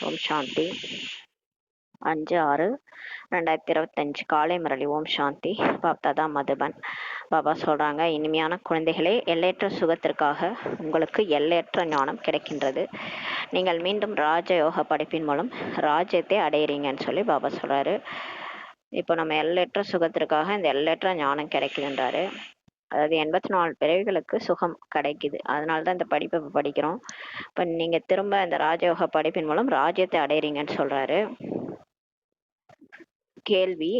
ஓம் சாந்தி. 5/6/2025 காலை முரளி. ஓம் சாந்தி. பாப்தாதா மதுபன். பாபா சொல்றாங்க, இனிமையான குழந்தைகளே, எல்லையற்ற சுகத்திற்காக உங்களுக்கு எல்லையற்ற ஞானம் கிடைக்கின்றது. நீங்கள் மீண்டும் ராஜயோக படைப்பின் மூலம் ராஜ்யத்தை அடையிறீங்கன்னு சொல்லி பாபா சொல்றாரு. இப்போ நம்ம எல்லையற்ற சுகத்திற்காக இந்த எல்லையற்ற ஞானம் கிடைக்குதுன்றாரு. அதாவது 84 பிறவிகளுக்கு சுகம் கிடைக்குது. அதனால தான் இந்த படிப்பை படிக்கிறோம். இப்போ நீங்க திரும்ப இந்த ராஜயோக படிப்பின் மூலம் ராஜ்யத்தை அடையிறீங்கன்னு சொல்றாரு. கேள்வி: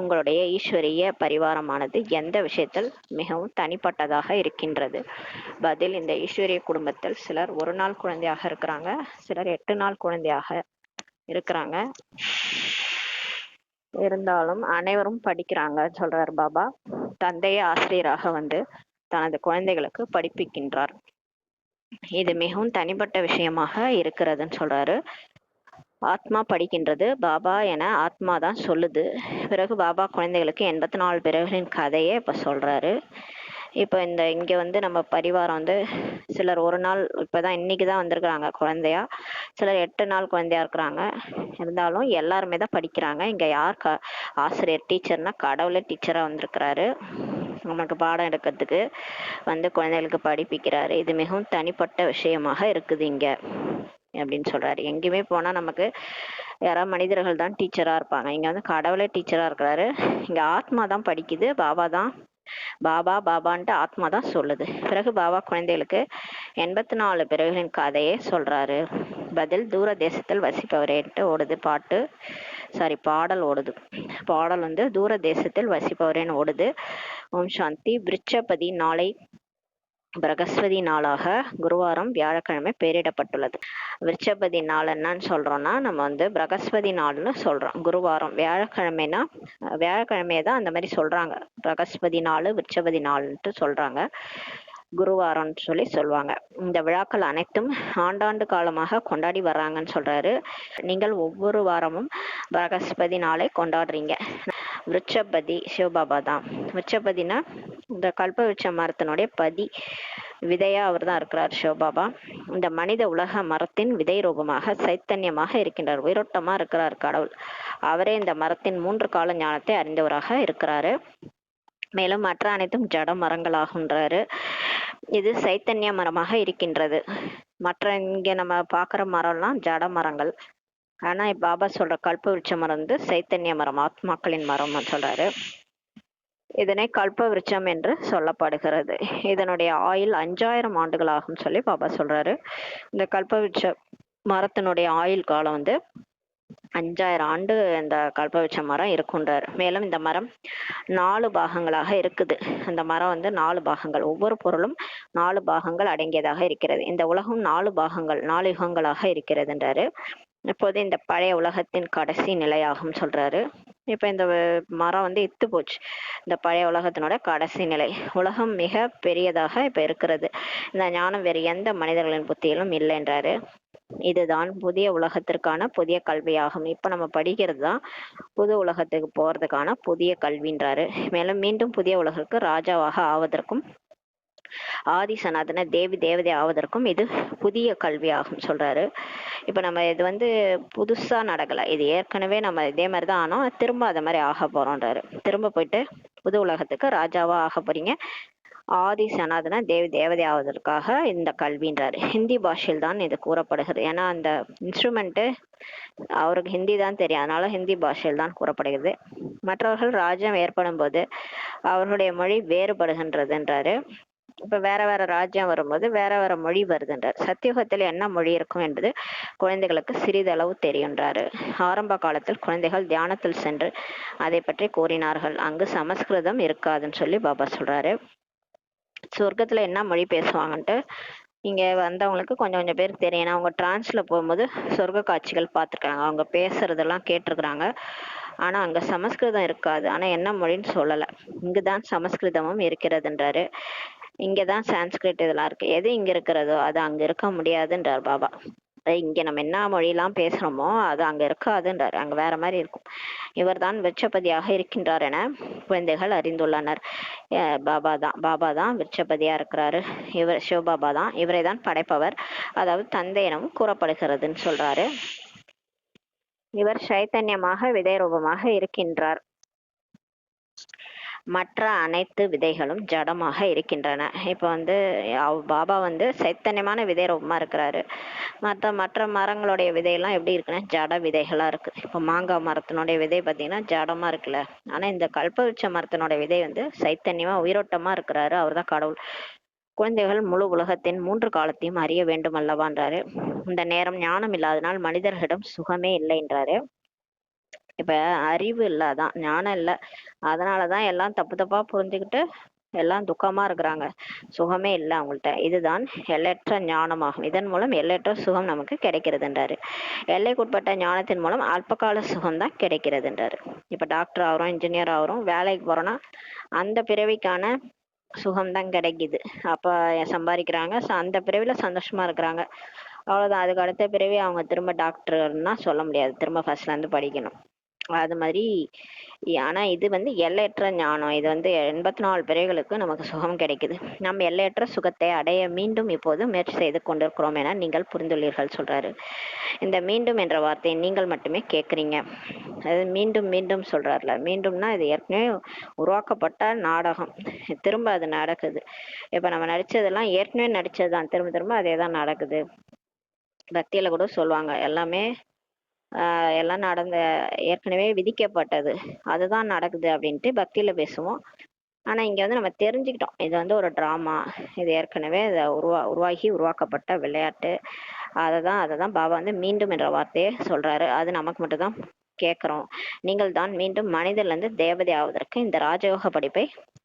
உங்களுடைய ஈஸ்வரிய பரிவாரமானது எந்த விஷயத்தில் மிகவும் தனிப்பட்டதாக இருக்கின்றது? பதில்: இந்த ஈஸ்வரிய குடும்பத்தில் சிலர் 1 நாள் குழந்தையாக இருக்கிறாங்க, சிலர் 8 நாள் குழந்தையாக இருக்கிறாங்க. இருந்தாலும் அனைவரும் படிக்கிறாங்க சொல்றார் பாபா. தந்தையே ஆசிரியராக வந்து தனது குழந்தைகளுக்கு படிப்பிக்கின்றார். இது மிகவும் தனிப்பட்ட விஷயமாக இருக்கிறதுன்னு சொல்றாரு. ஆத்மா படிக்கின்றது, பாபா என ஆத்மா தான் சொல்லுது. பிறகு பாபா குழந்தைகளுக்கு 84 பிறகுகளின் கதையை இப்ப சொல்றாரு. இப்போ இங்க வந்து நம்ம பரிவாரம் வந்து சிலர் 1 நாள் இப்பதான் இன்னைக்குதான் வந்திருக்கிறாங்க குழந்தையா, சிலர் 8 நாள் குழந்தையா இருக்கிறாங்க. இருந்தாலும் எல்லாருமே தான் படிக்கிறாங்க. இங்க யார் ஆசிரியர், டீச்சர்னா கடவுளே டீச்சரா வந்திருக்கிறாரு. நமக்கு பாடம் எடுக்கிறதுக்கு வந்து குழந்தைகளுக்கு படிப்பிக்கிறாரு. இது மிகவும் தனிப்பட்ட விஷயமாக இருக்குது இங்க அப்படின்னு சொல்றாரு. எங்கேயுமே போனா நமக்கு யாராவது மனிதர்கள் தான் டீச்சரா இருப்பாங்க. இங்க வந்து கடவுளே டீச்சரா இருக்கிறாரு. இங்க ஆத்மா தான் படிக்குது, பாபா தான் பாபா பாபான்ட்டு ஆத்மா தான் சொல்லுது. பிறகு பாபா குழந்தைகளுக்கு 84 பிறகுகளின் கதையே சொல்றாரு. பதில்: தூர தேசத்தில் வசிப்பவரேன்ட்டு ஓடுது பாடல் ஓடுது. பாடல் வந்து தூர தேசத்தில் வசிப்பவரேன்னு ஓடுது. ஓம் சாந்தி. விருட்சபதி நாளை பிரகஸ்பதி நாளாக குருவாரம் வியாழக்கிழமை பெயரிடப்பட்டுள்ளது. விருட்சபதி நாள் என்னன்னு சொல்றோம்னா, நம்ம வந்து பிரகஸ்பதி நாள்னு சொல்றோம். குருவாரம் வியாழக்கிழமைனா வியாழக்கிழமையை தான் அந்த மாதிரி சொல்றாங்க. பிரகஸ்பதி நாள், விருட்சபதி நாள்ன்ட்டு சொல்றாங்க. குருவாரம்னு சொல்லி சொல்லுவாங்க. இந்த விழாக்கள் அனைத்தும் ஆண்டாண்டு காலமாக கொண்டாடி வர்றாங்கன்னு சொல்றாரு. நீங்கள் ஒவ்வொரு வாரமும் பிரகஸ்பதி நாளை கொண்டாடுறீங்க. விருட்சபதி சிவபாபா தான். விருட்சபதினா இந்த கல்பவிருட்ச மரத்தினுடைய விதையா அவர் தான் இருக்கிறார் சிவபாபா. இந்த மனித உலக மரத்தின் விதை ரூபமாக சைத்தன்யமாக இருக்கின்றார். உயிரோட்டமா இருக்கிறார் கடவுள். அவரே இந்த மரத்தின் 3 கால ஞானத்தை அறிந்தவராக இருக்கிறாரு. மேலும் மற்ற அனைத்தும் ஜட மரங்களாகின்றாரு. இது சைத்தன்ய மரமாக இருக்கின்றது. மற்ற இங்க நம்ம பாக்குற மரம்லாம் ஜட மரங்கள். ஆனா பாபா சொல்ற கல்பவிருட்ச மரம் வந்து சைத்தன்ய மரம், ஆத்மாக்களின் மரம் சொல்றாரு. இதனை கல்ப விருட்சம் என்று சொல்லப்படுகிறது. இதனுடைய ஆயுள் 5000 ஆண்டுகள் ஆகும் சொல்லி பாபா சொல்றாரு. இந்த கல்ப விருட்ச மரத்தினுடைய ஆயுள் காலம் வந்து 5000 ஆண்டு இந்த கல்பவிருட்ச மரம் இருக்குன்றார். மேலும் இந்த மரம் 4 பாகங்களாக இருக்குது. அந்த மரம் வந்து 4 பாகங்கள், ஒவ்வொரு பொருளும் 4 பாகங்கள் அடங்கியதாக இருக்கிறது. இந்த உலகம் 4 பாகங்கள், 4 யுகங்களாக இருக்கிறதுன்றாரு. இப்போது இந்த பழைய உலகத்தின் கடைசி நிலையாகும் சொல்றாரு. இப்ப இந்த மரம் வந்து இத்து போச்சு. இந்த பழைய உலகத்தினோட கடைசி நிலை. உலகம் மிக பெரியதாக இப்ப இருக்கிறது. இந்த ஞானம் வேறு எந்த மனிதர்களின் புத்தியிலும் இல்லைன்றாரு. இதுதான் புதிய உலகத்திற்கான புதிய கல்வியாகும். இப்ப நம்ம படிக்கிறது தான் புது உலகத்துக்கு போறதுக்கான புதிய கல்வின்றாரு. மேலும் மீண்டும் புதிய உலகிற்கு ராஜாவாக ஆவதற்கும் ஆதி சனாதன தேவதை ஆவதற்கும் இது புதிய கல்வியாகும் சொல்றாரு. இப்ப நம்ம இது வந்து புதுசா நடக்கல, இது ஏற்கனவே நம்ம இதே மாதிரிதான் ஆனோம், திரும்ப அதை மாதிரி ஆக போறோம்ன்றாரு. திரும்ப போயிட்டு புது உலகத்துக்கு ராஜாவா ஆக போறீங்க. ஆதி சனாதன தேவதை ஆவதற்காக இந்த கல்வின்றாரு. ஹிந்தி பாஷையில் தான் இது கூறப்படுகிறது. ஏன்னா அந்த இன்ஸ்ட்ருமெண்ட் அவருக்கு ஹிந்தி தான் தெரியும், அதனால ஹிந்தி பாஷையில் தான் கூறப்படுகிறது. மற்றவர்கள் ராஜ்யம் ஏற்படும் போது அவர்களுடைய மொழி வேறுபடுகின்றதுன்றாரு. இப்ப வேற வேற ராஜ்யம் வரும்போது வேற வேற மொழி வருதுன்றார். சத்தியுகத்தில் என்ன மொழி இருக்கும் என்பது குழந்தைகளுக்கு சிறிதளவு தெரியுன்றாரு. ஆரம்ப காலத்தில் குழந்தைகள் தியானத்தில் சென்று அதை பற்றி கூறினார்கள். அங்கு சமஸ்கிருதம் இருக்காதுன்னு சொல்லி பாபா சொல்றாரு. சொர்க்கத்துல என்ன மொழி பேசுவாங்கன்ட்டு இங்க வந்தவங்களுக்கு கொஞ்சம் கொஞ்சம் பேருக்கு தெரியும். ஏன்னா அவங்க டிரான்ஸ்ல போகும்போது சொர்க்க காட்சிகள் பார்த்துருக்காங்க, அவங்க பேசுறதெல்லாம் கேட்டிருக்கிறாங்க. ஆனா அங்க சமஸ்கிருதம் இருக்காது. ஆனா என்ன மொழின்னு சொல்லல. இங்குதான் சமஸ்கிருதமும் இருக்கிறதுன்றாரு. இங்கதான் சான்ஸ்கிரிட் இதெல்லாம் இருக்கு. எது இங்க இருக்கிறதோ அது அங்க இருக்க முடியாதுன்றார் பாபா. இங்க நம்ம என்ன மொழியெல்லாம் பேசுறோமோ அது அங்க இருக்காதுன்றார். அங்க வேற மாதிரி இருக்கும். இவர் தான் விருட்சபதியாக இருக்கின்றார் என குழந்தைகள் அறிந்துள்ளனர். பாபா தான் விருட்சபதியா இருக்கிறாரு. இவர் சிவபாபா தான், இவரை தான் படைப்பவர், அதாவது தந்தை எனவும் கூறப்படுகிறதுன்னு சொல்றாரு. இவர் சைத்தன்யமாக விதை ரூபமாக இருக்கின்றார். மற்ற அனைத்து விதைகளும் ஜடமாக இருக்கின்றன. இப்போ வந்து பாபா வந்து சைத்தன்யமான விதை ரூபமா இருக்கிறாரு. மற்ற மரங்களுடைய விதையெல்லாம் எப்படி இருக்குன்னா ஜட விதைகளா இருக்கு. இப்போ மாங்காய் மரத்தினுடைய விதை பார்த்தீங்கன்னா ஜடமா இருக்குல்ல. ஆனா இந்த கல்பவருட்ச மரத்தினுடைய விதை வந்து சைத்தன்யமா உயிரோட்டமா இருக்கிறாரு. அவர் தான் கடவுள். குழந்தைகள் முழு உலகத்தின் 3 காலத்தையும் அறிய வேண்டும் அல்லவான்றாரு. இந்த நேரம் ஞானம் இல்லாதனால் மனிதர்களிடம் சுகமே இல்லைன்றாரு. இப்ப அறிவு இல்ல, அதான் ஞானம் இல்ல, அதனாலதான் எல்லாம் தப்பு தப்பா புரிஞ்சுக்கிட்டு எல்லாம் துக்கமா இருக்கிறாங்க. சுகமே இல்லை அவங்கள்ட்ட. இதுதான் எல்லையற்ற ஞானமாகும். இதன் மூலம் எல்லையற்ற சுகம் நமக்கு கிடைக்கிறதுன்றாரு. எல்லைக்குட்பட்ட ஞானத்தின் மூலம் அல்பகால சுகம் தான் கிடைக்கிறதுன்றாரு. இப்ப டாக்டர் ஆகிறோம், இன்ஜினியர் ஆகிறோம், வேலைக்கு போறோம்னா அந்த பிறவிக்கான சுகம்தான் கிடைக்குது. அப்ப சம்பாதிக்கிறாங்க, அந்த பிறவில சந்தோஷமா இருக்கிறாங்க, அவ்வளவுதான். அதுக்கு அடுத்த பிறவி அவங்க திரும்ப டாக்டர்னா சொல்ல முடியாது, திரும்ப ஃபர்ஸ்ட்ல இருந்து படிக்கணும். அது மாதிரி. ஆனா இது வந்து எல்லையற்ற ஞானம். இது வந்து 84 பிறவிகளுக்கு நமக்கு சுகம் கிடைக்குது. நம்ம எல்லையற்ற சுகத்தை அடைய மீண்டும் இப்போது முயற்சி செய்து கொண்டிருக்கிறோம் என நீங்கள் புரிந்துள்ளீர்கள் சொல்றாரு. இந்த மீண்டும் என்ற வார்த்தையை நீங்கள் மட்டுமே கேட்குறீங்க. அது மீண்டும் மீண்டும் சொல்றாருல. மீண்டும்னா இது ஏற்கனவே உருவாக்கப்பட்ட நாடகம், திரும்ப அது நடக்குது. இப்ப நம்ம நடிச்சதெல்லாம் ஏற்கனவே நடிச்சதுதான், திரும்ப திரும்ப அதே தான் நடக்குது. பக்தியில கூட சொல்லுவாங்க, எல்லாமே எல்லாம் நடந்த ஏற்கனவே விதிக்கப்பட்டது, அதுதான் நடக்குது அப்படின்ட்டு பக்தியில பேசுவோம். ஆனா இங்க வந்து நம்ம தெரிஞ்சுக்கிட்டோம், இது வந்து ஒரு டிராமா, இது ஏற்கனவே உருவாகி உருவாக்கப்பட்ட விளையாட்டு. அதை தான் பாபா வந்து மீண்டும் என்ற வார்த்தையை சொல்றாரு. அது நமக்கு மட்டும்தான் கேட்குறோம். நீங்கள் தான் மீண்டும் மனிதர்லேருந்து தேவதை ஆவதற்கு இந்த ராஜயோக படிப்பை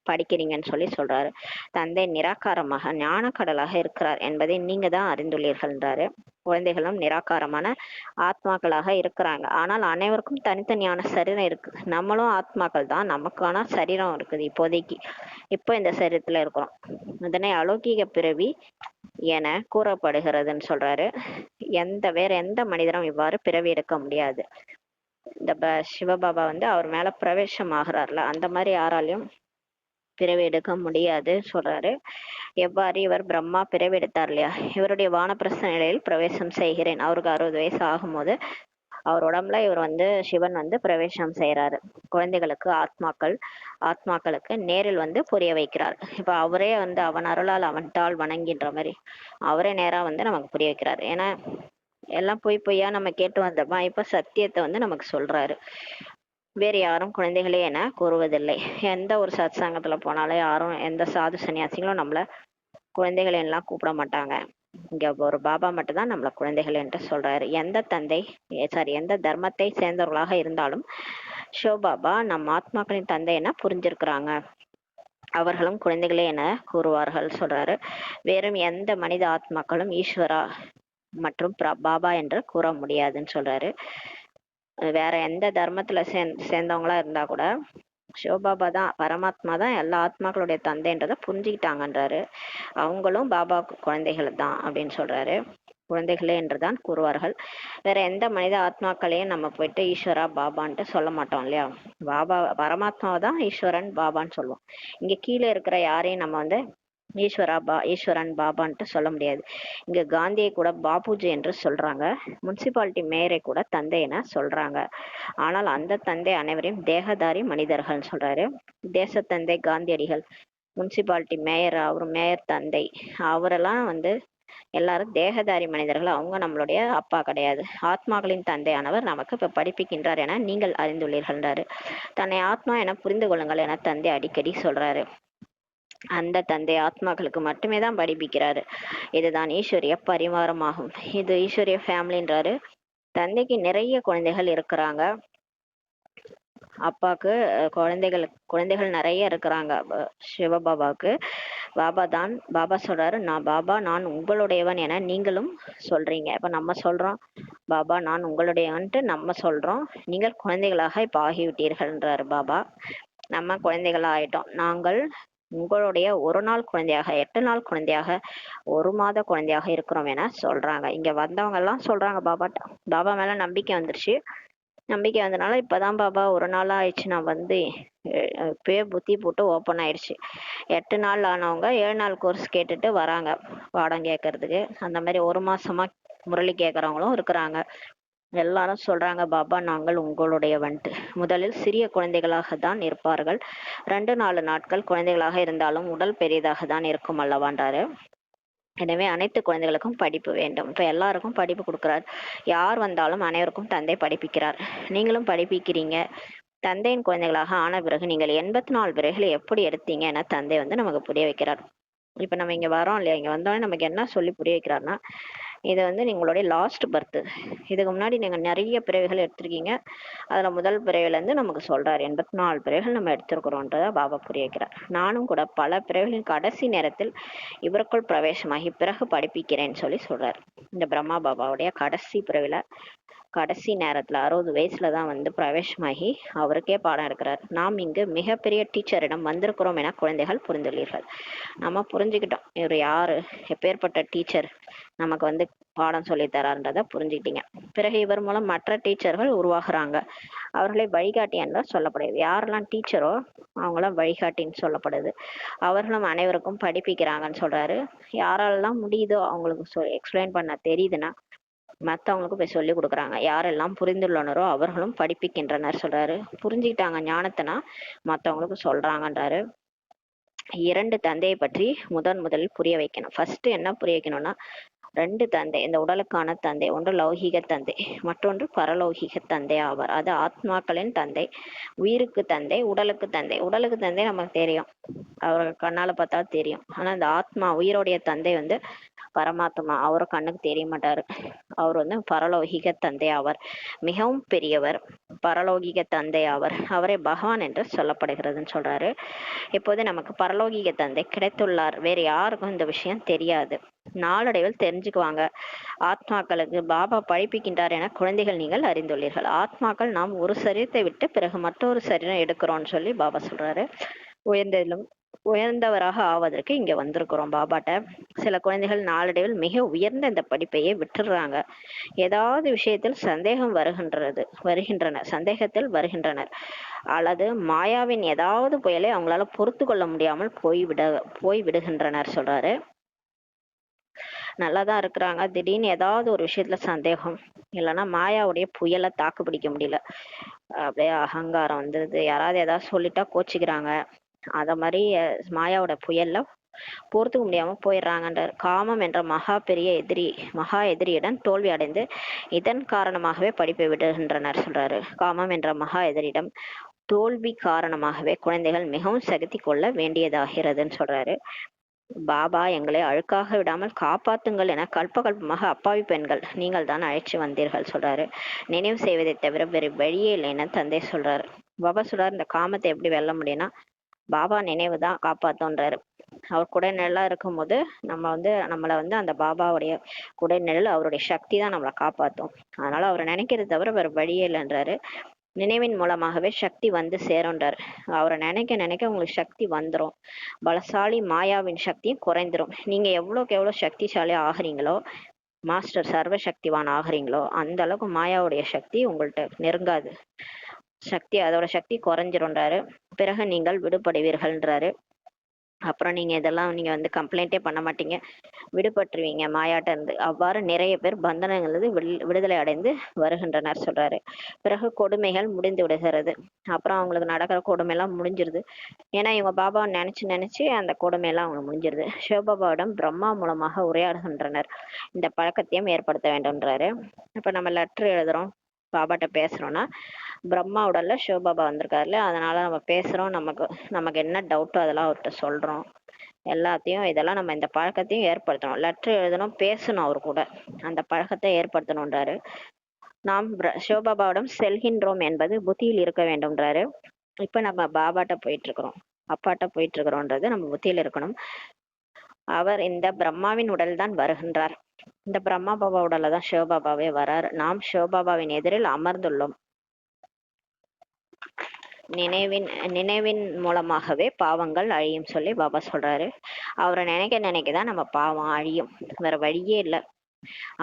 படிக்கிறீங்கன்னு சொல்றாரு. தந்தை நிராகாரமாக ஞானக்கடலாக இருக்கிறார் என்பதை நீங்க தான் அறிந்துள்ளீர்கள்ன்றாரு. குழந்தைகளும் நிராகாரமான ஆத்மாக்களாக இருக்கிறாங்க. ஆனால் அனைவருக்கும் தனித்தனியான சரீரம் இருக்கு. நம்மளும் ஆத்மாக்கள் தான், நமக்கான சரீரம் இருக்குது இப்போதைக்கு. இப்போ இந்த சரீரத்துல இருக்கிறோம். இதனை அலௌகிக பிறவி என கூறப்படுகிறதுன்னு சொல்றாரு. வேற எந்த மனிதரும் இவ்வாறு பிறவி எடுக்க முடியாது. இந்த சிவபாபா வந்து அவர் மேல பிரவேசம் ஆகிறார்ல, அந்த மாதிரி யாராலையும் பிறவி எடுக்க முடியாது சொல்றாரு. எவ்வாறு இவர் பிரம்மா பிறவி எடுத்தார் இல்லையா, இவருடைய வானப்பிரஸ்த நிலையில் பிரவேசம் செய்கிறேன். அவருக்கு 60 வயசு ஆகும்போது அவர் உடம்புல இவர் வந்து சிவன் வந்து பிரவேசம் செய்யறாரு. குழந்தைகளுக்கு ஆத்மாக்களுக்கு நேரில் வந்து புரிய வைக்கிறார். இப்ப அவரே வந்து அவன் அருளால் அவன் தாள் வணங்கின்ற மாதிரி அவரே நேரா வந்து நமக்கு புரிய வைக்கிறாரு. ஏன்னா எல்லாம் பொய்யா நம்ம கேட்டு வந்தோமா, இப்ப சத்தியத்தை வந்து நமக்கு சொல்றாரு. வேறு யாரும் குழந்தைகளே என கூறுவதில்லை. எந்த ஒரு சத்சங்கத்துல போனாலும் யாரும் எந்த சாது சன்னியாசிகளும் நம்மள குழந்தைகள் எல்லாம் கூப்பிட மாட்டாங்க. இங்க ஒரு பாபா மட்டும்தான் நம்மள குழந்தைகள் என்று சொல்றாரு. எந்த தர்மத்தை சேர்ந்தவர்களாக இருந்தாலும் சிவபாபா நம் ஆத்மாக்களின் தந்தை என புரிஞ்சிருக்கிறாங்க. அவர்களும் குழந்தைகளே என கூறுவார்கள் சொல்றாரு. வேறும் எந்த மனித ஆத்மாக்களும் ஈஸ்வரா மற்றும் பாபா என்று கூற முடியாதுன்னு சொல்றாரு. வேற எந்த தர்மத்துல சேர்ந்தவங்களா இருந்தா கூட சிவபாபா தான், பரமாத்மா தான் எல்லா ஆத்மாக்களுடைய தந்தைன்றதை புரிஞ்சுக்கிட்டாங்கன்றாரு. அவங்களும் பாபாவுக்கு குழந்தைகள் தான் அப்படின்னு சொல்றாரு. குழந்தைகளே என்றுதான் கூறுவார்கள். வேற எந்த மனித ஆத்மாக்களையும் நம்ம போயிட்டு ஈஸ்வரா பாபான்ட்டு சொல்ல மாட்டோம் இல்லையா. பாபா பரமாத்மாவை தான் ஈஸ்வரன் பாபான்னு சொல்லுவோம். இங்க கீழே இருக்கிற யாரையும் நம்ம வந்து ஈஸ்வரன் பாபான்ட்டு சொல்ல முடியாது. இங்க காந்தியை கூட பாபுஜி என்று சொல்றாங்க. முனிசிபாலிட்டி மேயரை கூட தந்தை என சொல்றாங்க. ஆனால் அந்த தந்தை அனைவரையும் தேகதாரி மனிதர்கள் சொல்றாரு. தேசத்தந்தை காந்தியடிகள், முனிசிபாலிட்டி மேயர், அவர் மேயர் தந்தை, அவரெல்லாம் வந்து எல்லாரும் தேகதாரி மனிதர்கள். அவங்க நம்மளுடைய அப்பா கிடையாது. ஆத்மாக்களின் தந்தையானவர் நமக்கு இப்ப படிப்பிக்கின்றார் என நீங்கள் அறிந்துள்ளீர்கள்ன்றாரு. தன்னை ஆத்மா என புரிந்து கொள்ளுங்கள் என தந்தை அடிக்கடி சொல்றாரு. அந்த தந்தை ஆத்மாக்களுக்கு மட்டுமே தான் படிப்பிக்கிறாரு. இதுதான் ஈஸ்வரிய பரிமாறமாகும். இது ஈஸ்வரிய ஃபேமிலின்றாரு. தந்தைக்கு நிறைய குழந்தைகள் இருக்கிறாங்க. அப்பாவுக்கு குழந்தைகள் நிறைய இருக்கிறாங்க. சிவபாபாவுக்கு பாபா சொல்றாரு, நான் உங்களுடையவன் என நீங்களும் சொல்றீங்க. இப்ப நம்ம சொல்றோம் பாபா நான் உங்களுடையவன்ட்டு நம்ம சொல்றோம். நீங்கள் குழந்தைகளாக இப்ப ஆகிவிட்டீர்கள்ன்றாரு பாபா. நம்ம குழந்தைகளா ஆயிட்டோம். நாங்கள் உங்களுடைய ஒரு நாள் குழந்தையாக, 8 நாள் குழந்தையாக, 1 மாத குழந்தையாக இருக்கிறோம் என சொல்றாங்க. இங்க வந்தவங்க எல்லாம் சொல்றாங்க பாபா மேல நம்பிக்கை வந்துருச்சு. நம்பிக்கை வந்தனால இப்பதான் பாபா 1 நாள் ஆயிடுச்சு நான் வந்து இப்பயே புத்தி போட்டு ஓப்பன் ஆயிடுச்சு. 8 நாள் ஆனவங்க 7 நாள் கோர்ஸ் கேட்டுட்டு வராங்க பாடம் கேட்கறதுக்கு. அந்த மாதிரி 1 மாசமா முரளி கேட்கறவங்களும் இருக்கிறாங்க. எல்லாரும் சொல்றாங்க, பாபா நாங்கள் உங்களுடைய வந்துட்டு முதலில் சிறிய குழந்தைகளாக தான் இருப்பார்கள், 2-4 நாட்கள் குழந்தைகளாக இருந்தாலும் உடல் பெரியதாக தான் இருக்கும் அல்லவான்றாரு. எனவே அனைத்து குழந்தைகளுக்கும் படிப்பு வேண்டும். இப்ப எல்லாருக்கும் படிப்பு கொடுக்கிறார். யார் வந்தாலும் அனைவருக்கும் தந்தை படிப்பிக்கிறார். நீங்களும் படிப்பிக்கிறீங்க. தந்தையின் குழந்தைகளாக ஆன பிறகு நீங்கள் 84 பிறகுகளை எப்படி எடுத்தீங்க என தந்தை நமக்கு புரிய வைக்கிறார். இப்ப நம்ம இங்க வரோம் இல்லையா, இங்க வந்தோடனே நமக்கு என்ன சொல்லி புரிய வைக்கிறாருன்னா, இது நீங்களுடைய லாஸ்ட் பர்த். இதுக்கு முன்னாடி நீங்க நிறைய பிறவிகள் எடுத்திருக்கீங்க. அதுல முதல் பிறவில இருந்து நமக்கு சொல்றாரு 84 பிறவிகள் நம்ம எடுத்திருக்கிறோன்றத பாபா புரிய வைக்கிறார். நானும் கூட பல பிறவிகளின் கடைசி நேரத்தில் இவருக்குள் பிரவேசமாகி பிறகு படிப்பிக்கிறேன்னு சொல்றாரு. இந்த பிரம்மா பாபாவுடைய கடைசி பிறவில கடைசி நேரத்துல 60 வயசுல தான் பிரவேசமாகி அவருக்கே பாடம் எடுக்கிறார். நாம் இங்கு மிகப்பெரிய டீச்சரிடம் வந்திருக்கிறோம் என குழந்தைகள் புரிந்துள்ளீர்கள். நம்ம புரிஞ்சுக்கிட்டோம், இவர் யாரு, எப்பேற்பட்ட டீச்சர் நமக்கு பாடம் சொல்லி தரான்றத புரிஞ்சுக்கிட்டீங்க. பிறகு இவர் மூலம் மற்ற டீச்சர்கள் உருவாகுறாங்க. அவர்களை வழிகாட்டி என்றால் சொல்லப்படுது. யாரெல்லாம் டீச்சரோ அவங்களாம் வழிகாட்டின்னு சொல்லப்படுது. அவர்களும் அனைவருக்கும் படிப்பிக்கிறாங்கன்னு சொல்றாரு. யாரெல்லாம் முடியுதோ அவங்களுக்கு எக்ஸ்பிளைன் பண்ண தெரியுதுன்னா மற்றவங்களுக்கு போய் சொல்லி கொடுக்குறாங்க. யாரெல்லாம் புரிந்துள்ளனரோ அவர்களும் படிப்பிக்கின்றனர் சொல்றாரு. புரிஞ்சுக்கிட்டாங்க ஞானத்தினா மற்றவங்களுக்கு சொல்றாங்கன்றாரு. 2 தந்தையை பற்றி முதலில் புரிய வைக்கணும். ஃபர்ஸ்ட் என்ன புரிய வைக்கணும்னா, 2 தந்தை, இந்த உடலுக்கான தந்தை, ஒன்று லௌகீக தந்தை, மற்றொன்று பரலௌகீக தந்தை ஆவார். அது ஆத்மாக்களின் தந்தை, உயிருக்கு தந்தை, உடலுக்கு தந்தை. உடலுக்கு தந்தை நமக்கு தெரியும், அவர் கண்ணால பார்த்தா தெரியும். ஆனா இந்த ஆத்மா உயிரோடைய தந்தை பரமாத்மா, அவரு கண்ணுக்கு தெரிய மாட்டாரு. அவர் பரலௌகிக தந்தை ஆவார், மிகவும் பெரியவர், பரலௌகிக தந்தை ஆவர். அவரை பகவான் என்று சொல்லப்படுகிறதுன்னு சொல்றாரு. இப்போது நமக்கு பரலௌகிக தந்தை கிடைத்துள்ளார். வேற யாருக்கும் இந்த விஷயம் தெரியாது. நாளடைவில் தெரிஞ்சுக்குவாங்க. ஆத்மாக்களுக்கு பாபா படிப்பிக்கின்றார் என குழந்தைகள் நீங்கள் அறிந்துள்ளீர்கள். ஆத்மாக்கள் நாம் ஒரு சரீரத்தை விட்டு பிறகு மற்றொரு சரீரம் எடுக்கிறோம்னு சொல்லி பாபா சொல்றாரு. உயர்ந்தவராக ஆவதற்கு இங்க வந்திருக்கிறோம் பாபாட்ட. சில குழந்தைகள் நாளடைவில் மிக உயர்ந்த இந்த படிப்பையே விட்டுடுறாங்க. ஏதாவது விஷயத்தில் சந்தேகத்தில் வருகின்றனர், அல்லது மாயாவின் ஏதாவது புயலை அவங்களால பொறுத்து கொள்ள முடியாமல் போய் விடுகின்றனர் சொல்றாரு. நல்லாதான் இருக்கிறாங்க, திடீர்னு ஏதாவது ஒரு விஷயத்துல சந்தேகம், இல்லைன்னா மாயாவுடைய புயலை தாக்கு பிடிக்க முடியல, அப்படியே அகங்காரம் வந்துருது, யாராவது ஏதாவது சொல்லிட்டா கோச்சிக்கிறாங்க. அத மாதிரி மாயாவோட புயல்ல பொறுத்துக்க முடியாம போயிடுறாங்கன்றார். காமம் என்ற மகா எதிரியுடன் தோல்வி அடைந்து இதன் காரணமாகவே படிப்பை விடுகின்றனர் சொல்றாரு. காமம் என்ற மகா எதிரிடம் தோல்வி காரணமாகவே குழந்தைகள் மிகவும் சகித்து கொள்ள வேண்டியதாகிறதுன்னு சொல்றாரு. பாபா எங்களை அழுக்காக விடாமல் காப்பாத்துங்கள் என கல்பகல்பமாக அப்பாவி பெண்கள் நீங்கள் தான் அழைச்சு வந்தீர்கள் சொல்றாரு. நினைவு செய்வதை தவிர வேறு வழியே இல்லைன்னு தந்தை சொல்றாரு. பாபா சொல்றாரு, இந்த காமத்தை எப்படி வெல்ல முடியும்னா பாபா நினைவு தான் காப்பாத்தோன்றாரு. அவர் குடைநிழலா இருக்கும் போது நம்மளை அந்த பாபாவுடைய குடைநிழல், அவருடைய சக்தி தான் நம்மளை காப்பாத்தும். அதனால அவரை நினைக்கிறது தவிர வேற வழியே இல்லைன்றாரு. நினைவின் மூலமாகவே சக்தி சேரும்ன்றாரு. அவரை நினைக்க உங்களுக்கு சக்தி வந்துடும். பலசாலி மாயாவின் சக்தியும் குறைந்துரும். நீங்க எவ்வளவுக்கு எவ்வளவு சக்திசாலி ஆகுறீங்களோ, மாஸ்டர் சர்வ சக்திவான் ஆகுறீங்களோ, அந்த அளவுக்கு மாயாவுடைய சக்தி உங்கள்கிட்ட நெருங்காது. அதோட சக்தி குறைஞ்சிரும்ன்றாரு. பிறகு நீங்கள் விடுபடுவீர்கள்ன்றாரு. அப்புறம் நீங்க இதெல்லாம் நீங்க கம்ப்ளைண்டே பண்ண மாட்டீங்க, விடுபட்டுருவீங்க மாயாட்ட இருந்து. அவ்வாறு நிறைய பேர் பந்தனங்களது விடுதலை அடைந்து வருகின்றனர் சொல்றாரு. பிறகு கொடுமைகள் முடிந்து விடுகிறது. அப்புறம் அவங்களுக்கு நடக்கிற கொடுமை எல்லாம் முடிஞ்சிருது. ஏன்னா இவங்க பாபாவை நினைச்சு அந்த கொடுமையெல்லாம் அவங்க முடிஞ்சிருது. சிவபாபாவிடம் பிரம்மா மூலமாக உரையாடுகின்றனர். இந்த பழக்கத்தையும் ஏற்படுத்த வேண்டும்ன்றாரு. இப்ப நம்ம லெட்டர் எழுதுறோம், பாபாட்ட பேசுறோம்னா பிரம்மா உடல்ல சிவபாபா வந்திருக்காருல, அதனால நம்ம பேசுறோம், நமக்கு என்ன டவுட்டோ அதெல்லாம் அவர்கிட்ட சொல்றோம். இதெல்லாம் நம்ம இந்த பழக்கத்தையும் ஏற்படுத்தணும். லெட்டர் எழுதணும், பேசணும் அவர் கூட, அந்த பழக்கத்தை ஏற்படுத்தணும்ன்றாரு. நாம் சிவபாபாவிடம் செல்கின்றோம் என்பது புத்தியில் இருக்க வேண்டும்ன்றாரு. இப்ப நம்ம பாபாட்ட போயிட்டு இருக்கிறோம், அப்பாட்ட போயிட்டு இருக்கிறோம்ன்றது நம்ம புத்தியில் இருக்கணும். அவர் இந்த பிரம்மாவின் உடல் தான் வருகின்றார். இந்த பிரம்மா பாபா உடல்ல தான் சிவபாபாவே வரார். நாம் சிவபாபாவின் எதிரில் அமர்ந்துள்ளோம். நினைவின் மூலமாகவே பாவங்கள் அழியும் சொல்லி பாபா சொல்றாரு. அவரை நினைக்கதான் நம்ம பாவம் அழியும், வேற வழியே இல்லை.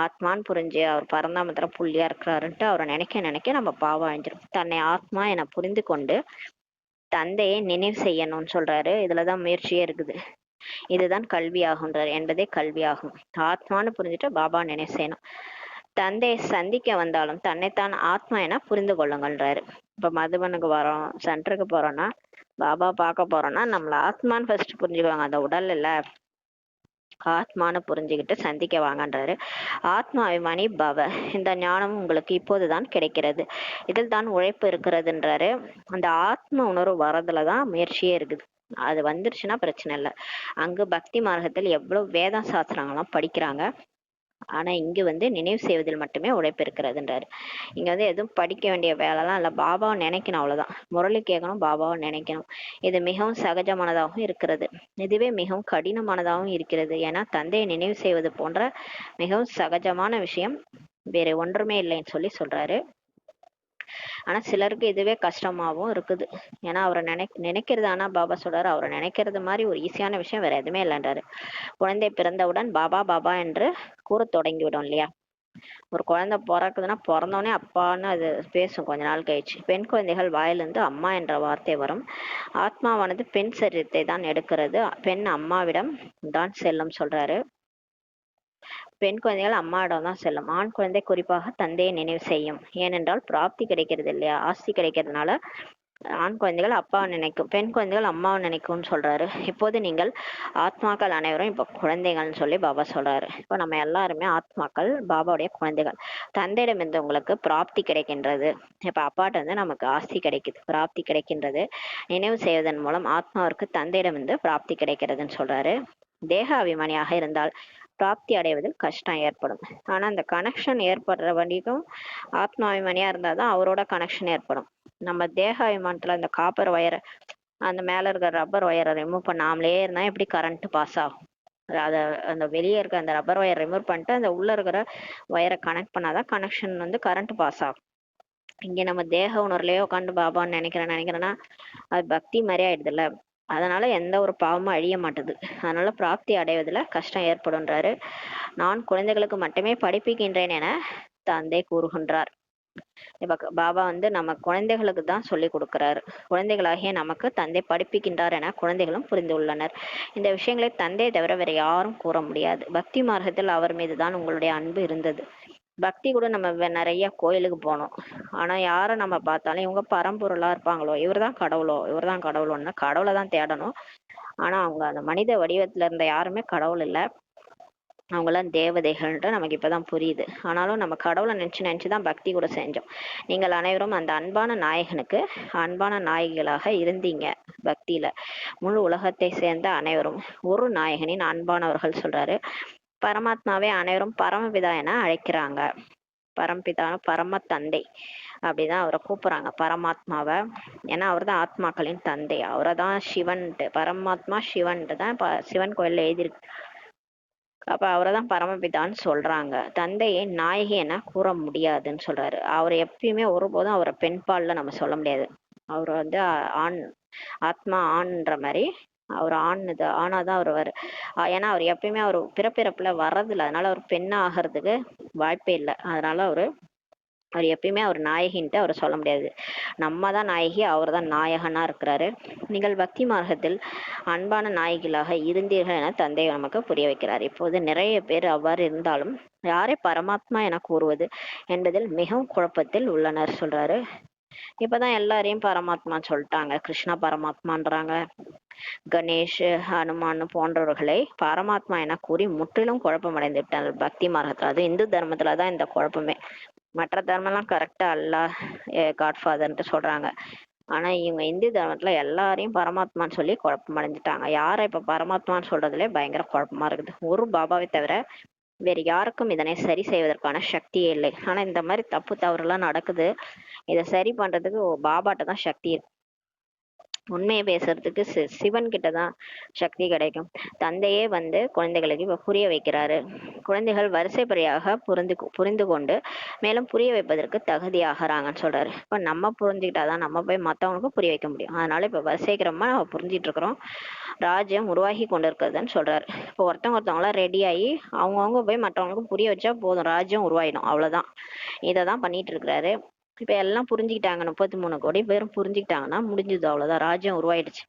ஆத்மான்னு புரிஞ்சு அவர் பரந்தாமத்துல புள்ளியா இருக்கிறாருன்ட்டு அவரை நினைக்க நம்ம பாவம் அழிஞ்சிடும். தன்னை ஆத்மா என புரிந்து கொண்டு தந்தையை நினைவு செய்யணும்னு சொல்றாரு. இதுலதான் முயற்சியே இருக்குது. இதுதான் கல்வி ஆகுன்றார் என்பதே கல்வி ஆகும். ஆத்மான்னு புரிஞ்சுட்டு பாபா நினைவு செய்யணும். தந்தையை சந்திக்க வந்தாலும் தன்னைத்தான் ஆத்மா என புரிந்து கொள்ளுங்கள்ன்றாரு. இப்ப மதுபனுக்கு வரோம், சென்டருக்கு போறோம்னா, பாபா பார்க்க போறோம்னா நம்மள ஆத்மான்னு ஃபர்ஸ்ட் புரிஞ்சுக்குவாங்க. அந்த உடல் இல்ல, ஆத்மானு புரிஞ்சுக்கிட்டு சந்திக்க வாங்கன்றாரு. ஆத்மா அபிமானி பவ. இந்த ஞானம் உங்களுக்கு இப்போதுதான் கிடைக்கிறது. இதில் தான் உழைப்பு இருக்கிறதுன்றாரு. அந்த ஆத்ம உணர்வு வரதுலதான் முயற்சியே இருக்குது. அது வந்துருச்சுன்னா பிரச்சனை இல்லை. அங்கு பக்தி மார்க்கத்தில் எவ்வளவு வேத சாஸ்திரங்கள்லாம் படிக்கிறாங்க. ஆனா இங்க வந்து நினைவு செய்வதில் மட்டுமே உழைப்பு இருக்கிறதுன்றாரு. இங்க வந்து எதுவும் படிக்க வேண்டிய வேலைலாம் இல்லை. பாபாவை நினைக்கணும், அவ்வளவுதான். முரளி கேட்கணும், பாபாவை நினைக்கணும். இது மிகவும் சகஜமானதாகவும் இருக்கிறது. இதுவே மிகவும் கடினமானதாகவும் இருக்கிறது. ஏன்னா தந்தையை நினைவு செய்வது போன்ற மிகவும் சகஜமான விஷயம் வேற ஒன்றுமே இல்லைன்னு சொல்றாரு. ஆனா சிலருக்கு இதுவே கஷ்டமாவும் இருக்குது. ஏன்னா அவரை நினைக்கிறது. ஆனா பாபா சொல்றாரு, அவரை நினைக்கிறது மாதிரி ஒரு ஈஸியான விஷயம் வேற எதுவுமே இல்லைன்றாரு. குழந்தை பிறந்தவுடன் பாபா பாபா என்று கூற தொடங்கிவிடும் இல்லையா. ஒரு குழந்தை பிறக்குதுன்னா பிறந்தோடனே அப்பான்னு அது பேசும். கொஞ்ச நாள் கழிச்சு பெண் குழந்தைகள் வாயிலிருந்து அம்மா என்ற வார்த்தை வரும். ஆத்மாவானது பெண் சரீரத்தை தான் எடுக்கிறது. பெண் அம்மாவிடம் தான் செல்லும் சொல்றாரு. பெண் குழந்தைகள் அம்மாவிடம் தான் செல்லும். ஆண் குழந்தை குறிப்பாக தந்தையை நினைவு செய்யும். ஏனென்றால் பிராப்தி கிடைக்கிறது இல்லையா, ஆஸ்தி கிடைக்கிறதுனால ஆண் குழந்தைகள் அப்பாவை நினைக்கும், பெண் குழந்தைகள் அம்மாவை நினைக்கும்னு சொல்றாரு. இப்போது நீங்கள் ஆத்மாக்கள் அனைவரும் இப்ப குழந்தைகள்னு சொல்லி பாபா சொல்றாரு. இப்ப நம்ம எல்லாருமே ஆத்மாக்கள், பாபாவுடைய குழந்தைகள். தந்தையிடமிருந்து உங்களுக்கு பிராப்தி கிடைக்கின்றது. இப்ப அப்பாட்ட வந்து நமக்கு ஆஸ்தி கிடைக்குது, பிராப்தி கிடைக்கின்றது. நினைவு செய்வதன் மூலம் ஆத்மாவிற்கு தந்தையிடமிருந்து பிராப்தி கிடைக்கிறதுன்னு சொல்றாரு. தேக அபிமானியாக இருந்தால் பிராப்தி அடைவதில் கஷ்டம் ஏற்படும். ஆனா அந்த கனெக்ஷன் ஏற்படுற வரைக்கும் ஆத்மாபிமானியா இருந்தாதான் அவரோட கனெக்ஷன் ஏற்படும். நம்ம தேக அபிமானத்துல அந்த காப்பர் வயரை, அந்த மேல இருக்கிற ரப்பர் ஒயரை ரிமூவ் பண்ணாமலே இருந்தா எப்படி கரண்ட் பாஸ் ஆகும்? அத அந்த வெளியே இருக்க அந்த ரப்பர் ஒயர் ரிமூவ் பண்ணிட்டு அந்த உள்ள இருக்கிற ஒயரை கனெக்ட் பண்ணாதான் கனெக்ஷன் வந்து கரண்ட் பாஸ் ஆகும். இங்க நம்ம தேக உணர்லயே உட்காந்து பாபான்னு நினைக்கிறேன்னா அது பக்தி மாதிரி ஆயிடுதுல்ல. அதனால எந்த ஒரு பாவமும் அழிய மாட்டுது. அதனால பிராப்தி அடைவதில் கஷ்டம் ஏற்படுன்றாரு. நான் குழந்தைகளுக்கு மட்டுமே படிப்பிக்கின்றேன் என தந்தை கூறுகின்றார். இப்ப பாபா வந்து நம்ம குழந்தைகளுக்கு தான் சொல்லி கொடுக்கிறாரு. குழந்தைகளாகிய நமக்கு தந்தை படிப்பிக்கின்றார் என குழந்தைகளும் புரிந்து உள்ளனர். இந்த விஷயங்களை தந்தையை தவிர வேற யாரும் கூற முடியாது. பக்தி மார்க்கத்தில் அவர் மீதுதான் உங்களுடைய அன்பு இருந்தது. பக்தி கூட நம்ம நிறைய கோயிலுக்கு போனோம். ஆனா யாரை நம்ம பார்த்தாலும் இவங்க பரம்பொருளா இருப்பாங்களோ, இவர்தான் கடவுளோ, இவர்தான் கடவுளோன்னா கடவுளை தான் தேடணும். ஆனா அவங்க அந்த மனித வடிவத்துல இருந்த யாருமே கடவுள் இல்லை, அவங்களாம் தேவதைகள்ன்ற நமக்கு இப்பதான் புரியுது. ஆனாலும் நம்ம கடவுளை நினைச்சுதான் பக்தி கூட செஞ்சோம். நீங்கள் அனைவரும் அந்த அன்பான நாயகனுக்கு அன்பான நாயகிகளாக இருந்தீங்க. பக்தியில முழு உலகத்தை சேர்ந்த அனைவரும் ஒரு நாயகனின் அன்பானவர்கள் சொல்றாரு. பரமாத்மாவே அனைவரும் பரமபிதா என அழைக்கிறாங்க. பரம்பிதான பரம தந்தை அப்படிதான் அவரை கூப்பிடுறாங்க, பரமாத்மாவை. ஏன்னா அவர் தான் ஆத்மாக்களின் தந்தை. அவரை தான் சிவன்ட்டு, பரமாத்மா சிவன்ட்டு தான் சிவன் கோயில்ல எழுதியிருக்கு. அப்ப அவரை தான் பரமபிதான்னு சொல்றாங்க. தந்தையை நாயகி என கூற முடியாதுன்னு சொல்றாரு. அவர் எப்பயுமே ஒருபோதும் அவரை பெண் பால்ல நம்ம சொல்ல முடியாது. அவர் வந்து ஆண், ஆத்மா ஆண்ன்ற மாதிரி அவர் ஆணாதான் அவர் ஏன்னா அவர் எப்பயுமே அவர் பிறப்பிறப்புல வர்றதில்ல. அதனால அவர் பெண்ணா ஆகிறதுக்கு வாய்ப்பே இல்லை. அதனால அவர் எப்பயுமே அவர் நாயகின்ட்டு அவரை சொல்ல முடியாது. நம்ம தான் நாயகி, அவர் தான் நாயகனா இருக்கிறாரு. நீங்கள் பக்தி மார்க்கத்தில் அன்பான நாயகிகளாக இருந்தீர்கள் என தந்தை நமக்கு புரிய வைக்கிறார். இப்போது நிறைய பேர் அவ்வாறு இருந்தாலும் யாரை பரமாத்மா என கூறுவது என்பதில் மிகவும் குழப்பத்தில் உள்ளனர் சொல்றாரு. இப்பதான் எல்லாரையும் பரமாத்மா சொல்லிட்டாங்க. கிருஷ்ணா பரமாத்மான்றாங்க, கணேஷ், ஹனுமான் போன்றவர்களை பரமாத்மா என கூறி முற்றிலும் குழப்பம் அடைந்து விட்டார் பக்தி மார்க்கத்துல. அது இந்து தர்மத்துலதான் இந்த குழப்பமே. மற்ற தர்மம்லாம் கரெக்டா அல்லாஹ் காட்ஃபாதர்ன்ட்டு சொல்றாங்க. ஆனா இவங்க இந்து தர்மத்துல எல்லாரையும் பரமாத்மான்னு சொல்லி குழப்பம் அடைஞ்சிட்டாங்க. யாரை இப்ப பரமாத்மான்னு சொல்றதுலே பயங்கர குழப்பமா இருக்குது. ஒரு பாபாவை தவிர வேறு யாருக்கும் இதனை சரி செய்வதற்கான சக்தியே இல்லை. ஆனா இந்த மாதிரி தப்பு தவறுலாம் நடக்குது. இதை சரி பண்றதுக்கு பாபாட்ட தான் சக்தி இருக்கு. உண்மையை பேசுறதுக்கு சிவன் கிட்டதான் சக்தி கிடைக்கும். தந்தையே வந்து குழந்தைகளுக்கு இப்ப புரிய வைக்கிறாரு. குழந்தைகள் வரிசைப்படியாக புரிந்து கொண்டு மேலும் புரிய வைப்பதற்கு தகுதியாகிறாங்கன்னு சொல்றாரு. இப்ப நம்ம புரிஞ்சுக்கிட்டாதான் நம்ம போய் மத்தவங்களுக்கும் புரிய வைக்க முடியும். அதனால இப்ப வரிசைக்கிறமா நம்ம புரிஞ்சிட்டு இருக்கிறோம். ராஜ்யம் உருவாகி கொண்டு இருக்கிறதுன்னு சொல்றாரு. இப்போ ஒருத்தவங்களாம் ரெடி ஆகி அவங்கவுங்க போய் மற்றவங்களுக்கு புரிய வச்சா போதும், ராஜ்யம் உருவாயிடும். அவ்வளவுதான். இதைதான் பண்ணிட்டு இருக்கிறாரு. இப்ப எல்லாம் புரிஞ்சுக்கிட்டாங்க. 33 கோடி பேரும் புரிஞ்சுக்கிட்டாங்கன்னா முடிஞ்சது, அவ்வளவுதான். ராஜ்யம் உருவாயிடுச்சு.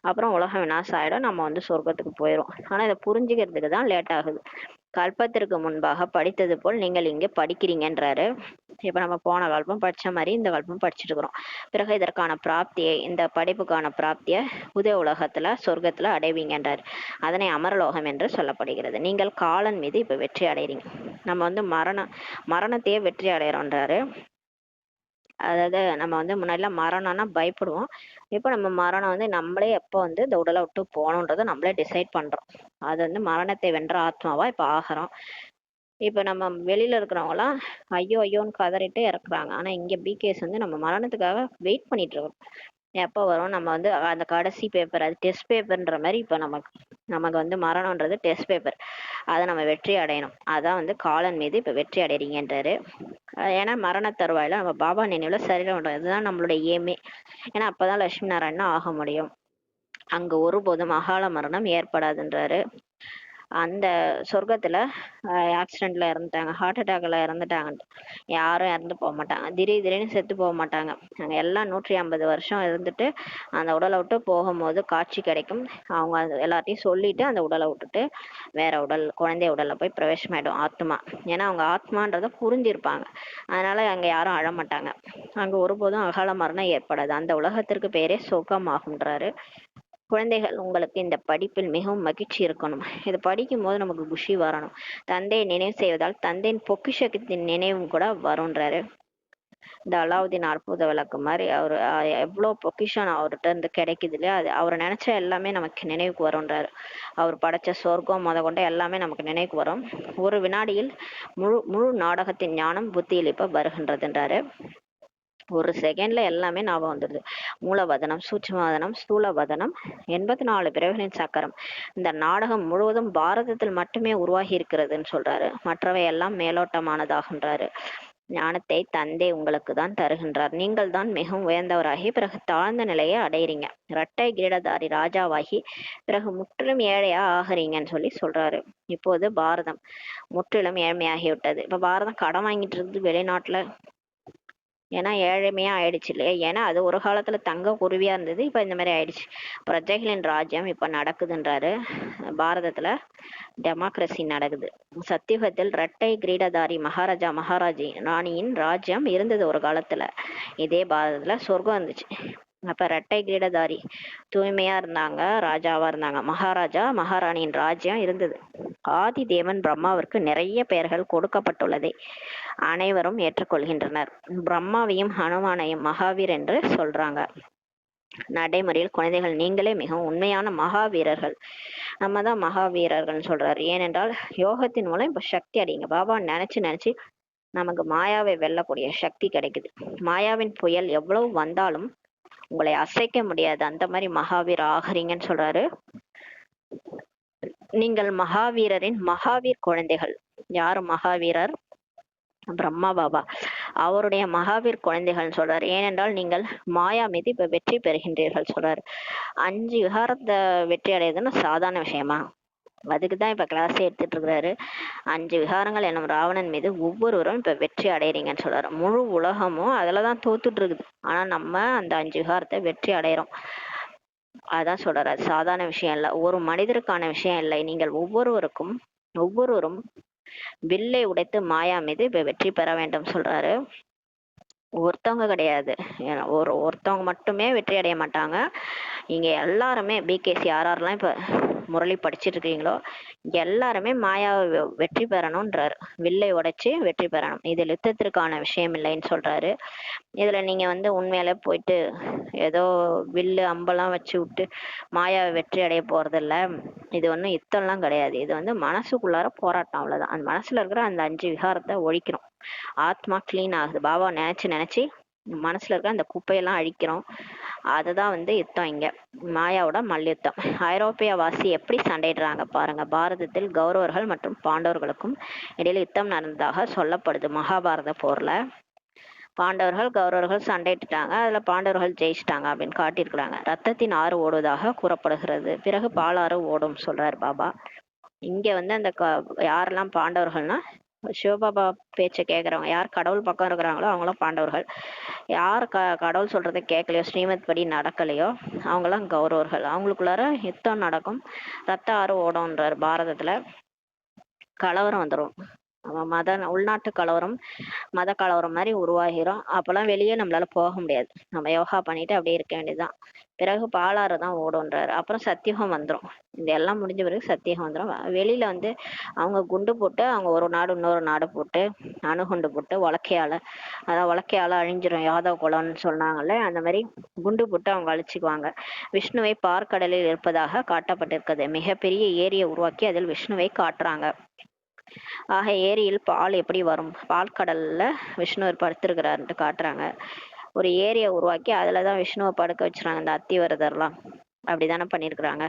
அப்புறம் உலகம் விநாசம் ஆயிடும், நம்ம வந்து சொர்க்கத்துக்கு போயிடும். ஆனா இதை புரிஞ்சுக்கிறதுக்கு தான் லேட் ஆகுது. கல்பத்திற்கு முன்பாக படித்தது போல் நீங்கள் இங்கே படிக்கிறீங்கன்றாரு. இப்ப நம்ம போன கல்பம் படிச்ச மாதிரி இந்த கல்பம் படிச்சுட்டு இருக்கிறோம். பிறகு இதற்கான பிராப்தியை, இந்த படிப்புக்கான பிராப்தியை உதய உலகத்துல சொர்க்கத்துல அடைவீங்கன்றாரு. அதனை அமரலோகம் என்று சொல்லப்படுகிறது. நீங்கள் காலன் மீது இப்ப வெற்றி அடைறீங்க. நம்ம வந்து மரணத்தையே வெற்றி அடைகிறோன்றாரு. அதாவது நம்ம வந்து முன்னாடிலாம் மரணம்னா பயப்படுவோம். இப்போ நம்ம மரணம் வந்து நம்மளே எப்போ வந்து இந்த உடலை விட்டு போகணுன்றதை நம்மளே டிசைட் பண்றோம். அது வந்து மரணத்தை வென்ற ஆத்மாவா இப்போ ஆகிறோம். இப்போ நம்ம வெளியில இருக்கிறவங்களாம் ஐயோ ஐயோன்னு கதறிட்டு இறக்குறாங்க. ஆனா இங்க பிகேஸ் வந்து நம்ம மரணத்துக்காக வெயிட் பண்ணிட்டு இருக்கோம். எப்போ வரும், நம்ம வந்து அந்த கடைசி பேப்பர், அது டெஸ்ட் பேப்பர்ன்ற மாதிரி இப்போ நமக்கு நமக்கு வந்து மரணம்ன்றது டெஸ்ட் பேப்பர். அதை நம்ம வெற்றி அடையணும். அதான் வந்து காலன் மீது இப்போ வெற்றி அடைறீங்கன்றாரு. ஏன்னா மரண தருவாயில நம்ம பாபா நினைவுல சரீரம் விடுறோம். இதுதான் நம்மளுடைய ஏமே. ஏன்னா அப்பதான் லட்சுமி நாராயணன் ஆக முடியும். அங்க ஒருபோதும் அகால மரணம் ஏற்படாதுன்றாரு. அந்த சொர்க்கத்துல ஆக்சிடென்ட்ல இறந்துட்டாங்க, ஹார்ட் அட்டாக்ல இறந்துட்டாங்க, யாரும் இறந்து போக மாட்டாங்க, திடீர்னு செத்து போக மாட்டாங்க. அங்க எல்லாம் 150 வருஷம் இருந்துட்டு அந்த உடலை விட்டு போகும்போது காட்சி கிடைக்கும். அவங்க எல்லாத்தையும் சொல்லிட்டு அந்த உடலை விட்டுட்டு வேற உடல், குழந்தை உடல்ல போய் பிரவேசமாயிடும் ஆத்மா. ஏன்னா அவங்க ஆத்மான்றத புரிஞ்சிருப்பாங்க. அதனால அங்க யாரும் அழமாட்டாங்க. அங்க ஒருபோதும் அகால மரணம் ஏற்படாது. அந்த உலகத்திற்கு பேரே சொர்க்கமாகுன்றாரு. குழந்தைகள், உங்களுக்கு இந்த படிப்பில் மிகவும் மகிழ்ச்சி இருக்கணும். இதை படிக்கும் போது நமக்கு குஷி வரணும். தந்தையை நினைவு செய்வதால் தந்தையின் பொக்கிஷத்தின் நினைவும் கூட வரும்ன்றாரு. இந்த அலாவுதீன் அற்புத விளக்கு மாதிரி அவர் எவ்வளோ பொக்கிஷம் அவர்கிட்ட இருந்து கிடைக்குது இல்லையா, அது அவரை நினைச்சா எல்லாமே நமக்கு நினைவுக்கு வரும்ன்றாரு. அவர் படைச்ச சொர்க்கம் முத கொண்டு எல்லாமே நமக்கு நினைவுக்கு வரும். ஒரு வினாடியில் முழு நாடகத்தின் ஞானம் புத்தியில் இப்ப வருகின்றதுன்றாரு. ஒரு செகண்ட்ல எல்லாமே ஞாபகம் வந்துடுது. மூலவதனம், சூட்சுமவதனம், ஸ்தூலவதனம், 84 பிறவிகளின் சக்கரம். இந்த நாடகம் முழுவதும் பாரதத்தில் மட்டுமே உருவாகி இருக்கிறதுன்னு சொல்றாரு. மற்றவை எல்லாம் மேலோட்டமானதாகின்றாரு. ஞானத்தை தந்தை உங்களுக்கு தான் தருகின்றார். நீங்கள் தான் மிகவும் உயர்ந்தவராகி பிறகு தாழ்ந்த நிலையை அடையிறீங்க. இரட்டை கிரீடதாரி ராஜாவாகி பிறகு முற்றிலும் ஏழையா ஆகிறீங்கன்னு சொல்றாரு. இப்போது பாரதம் முற்றிலும் ஏழ்மையாகிவிட்டது. இப்ப பாரதம் கடன் வாங்கிட்டு இருக்குது வெளிநாட்டுல. ஏன்னா ஏழ்மையா ஆயிடுச்சு இல்லையா. ஏன்னா அது ஒரு காலத்துல தங்க குருவியா இருந்தது, இப்ப இந்த மாதிரி ஆயிடுச்சு. பிரஜைகளின் ராஜ்யம் இப்ப நடக்குதுன்றாரு. பாரதத்துல டெமோக்ரஸி நடக்குது. சத்தியுகத்தில் இரட்டை கிரீடதாரி மகாராஜா மகாராஜி ராணியின் ராஜ்யம் இருந்தது ஒரு காலத்துல. இதே பாரதத்துல சொர்க்கம் இருந்துச்சு. அப்ப இரட்டை கிரீடதாரி தூய்மையா இருந்தாங்க, ராஜாவா இருந்தாங்க. மகாராஜா மகாராணியின் ராஜ்யம் இருந்தது. ஆதி தேவன் பிரம்மாவிற்கு நிறைய பெயர்கள் கொடுக்கப்பட்டுள்ளதை அனைவரும் ஏற்றுக்கொள்கின்றனர். பிரம்மாவையும் ஹனுமானையும் மகாவீர் என்று சொல்றாங்க. நடைமுறையில் குழந்தைகள், நீங்களே மிகவும் உண்மையான மகாவீரர்கள். நம்ம தான் மகாவீரர்கள் சொல்றாரு. ஏனென்றால் யோகத்தின் மூலம் இப்ப சக்தி அடையுங்க. பாபா நினைச்சு நமக்கு மாயாவை வெல்லக்கூடிய சக்தி கிடைக்குது. மாயாவின் புயல் எவ்வளவு வந்தாலும் உங்களை அசைக்க முடியாது. அந்த மாதிரி மகாவீர் ஆகிறீங்கன்னு சொல்றாரு. நீங்கள் மகாவீரரின் மகாவீர் குழந்தைகள். யாரு மகாவீரர்? பிரம்மா பாபா. அவருடைய மகாவீர் குழந்தைகள் சொல்றாரு. ஏனென்றால் நீங்கள் மாயா மீது இப்ப வெற்றி பெறுகின்றீர்கள் சொல்றாரு. 5 விகாரத்தை வெற்றி அடையுதுன்னு சாதாரண விஷயமா? அதுக்குதான் இப்ப கிளாஸ் எடுத்துட்டு இருக்கிறாரு. 5 விகாரங்கள் என்னும் ராவணன் மீது ஒவ்வொருவரும் இப்ப வெற்றி அடையறீங்கன்னு சொல்றாரு. முழு உலகமும் அதுலதான் தோத்துட்டு இருக்குது. ஆனா நம்ம அந்த 5 விகாரத்தை வெற்றி அடையிறோம். அதான் சொல்றாரு. அது சாதாரண விஷயம் இல்ல, ஒரு மனிதருக்கான விஷயம் இல்லை. நீங்கள் ஒவ்வொருவரும் வில்லை உடைத்து மாயா மீது இப்ப வெற்றி பெற வேண்டும் சொல்றாரு. ஒருத்தவங்க கிடையாது, ஒருத்தவங்க மட்டுமே வெற்றி அடைய மாட்டாங்க. இங்க எல்லாருமே பிகேசி யாரெல்லாம் இப்ப முரளி படிச்சுட்டு இருக்கீங்களோ எல்லாருமே மாயாவை வெற்றி பெறணும்ன்றாரு. வில்லை உடைச்சு வெற்றி பெறணும். இது யுத்தத்திற்கான விஷயம் இல்லைன்னு சொல்றாரு. இதுல நீங்க வந்து உண்மையில போயிட்டு ஏதோ வில்லு அம்பெல்லாம் வச்சு விட்டு மாயாவை வெற்றி அடைய போறது இல்ல. இது ஒன்றும் யுத்தம்லாம் கிடையாது. இது வந்து மனசுக்குள்ளார போராட்டம், அவ்வளவுதான். அந்த மனசுல இருக்கிற அந்த 5 விகாரத்தை ஒழிக்கிறோம். ஆத்மா கிளீன் ஆகுது. பாபா நினைச்சு மனசுல இருக்க அந்த குப்பையெல்லாம் அழிக்கிறோம். அதுதான் வந்து யுத்தம். இங்க மாயாவோட மல்யுத்தம். ஐரோப்பிய வாசி எப்படி சண்டையிடுறாங்க பாருங்க. பாரதத்தில் கௌரவர்கள் மற்றும் பாண்டவர்களுக்கும் இடையில யுத்தம் நடந்ததாக சொல்லப்படுது. மகாபாரத போர்ல பாண்டவர்கள் கௌரவர்கள் சண்டையிட்டுட்டாங்க. அதுல பாண்டவர்கள் ஜெயிச்சிட்டாங்க அப்படின்னு காட்டியிருக்கிறாங்க. ரத்தத்தின் ஆறு ஓடுவதாக கூறப்படுகிறது. பிறகு பாலாறு ஓடும் சொல்றாரு பாபா. இங்க வந்து அந்த யாரெல்லாம் பாண்டவர்கள்னா சிவபாபா பேச்சை கேட்கறவங்க, யார் கடவுள் பக்கம் இருக்கிறாங்களோ அவங்களாம் பாண்டவர்கள். யார் கடவுள் சொல்றதை கேட்கலையோ, ஸ்ரீமத் படி நடக்கலையோ அவங்களாம் கௌரவர்கள். அவங்களுக்குள்ளார யுத்தம் நடக்கும், ரத்த ஆறு ஓடும்ன்றார் பாரதத்துல. கலவரம் வந்துடும். உள்நாட்டு கலவரம், மத கலவரம் மாதிரி உருவாகிரும். அப்பெல்லாம் வெளியே நம்மளால போக முடியாது. நம்ம யோகா பண்ணிட்டு அப்படியே இருக்க வேண்டியதுதான். பிறகு பாலாறு தான் ஓடுன்றாரு. அப்புறம் சத்தியுகம் வந்துடும். இதெல்லாம் முடிஞ்ச பிறகு சத்தியுகம் வந்துடும். வெளியில வந்து அவங்க குண்டு போட்டு, அவங்க ஒரு நாடு இன்னொரு நாடு போட்டு அணுகுண்டு போட்டு உலக்கையால, அதான் உலக்கையால அழிஞ்சிரும் யாதவ குலம்னு சொன்னாங்கல்ல, அந்த மாதிரி குண்டு போட்டு அவங்க அழிச்சுக்குவாங்க. விஷ்ணுவை பார்க்கடலில் இருப்பதாக காட்டப்பட்டிருக்கிறது. மிகப்பெரிய ஏரியை உருவாக்கி அதில் விஷ்ணுவை காட்டுறாங்க. ஆக ஏரியில் பால் எப்படி வரும்? பால் கடல்ல விஷ்ணு படுத்திருக்கிறாருன்ட்டு காட்டுறாங்க. ஒரு ஏரியை உருவாக்கி அதுலதான் விஷ்ணுவை படுக்க வச்சுறாங்க. இந்த அத்திவரதர்லாம் அப்படிதானே பண்ணிருக்கிறாங்க.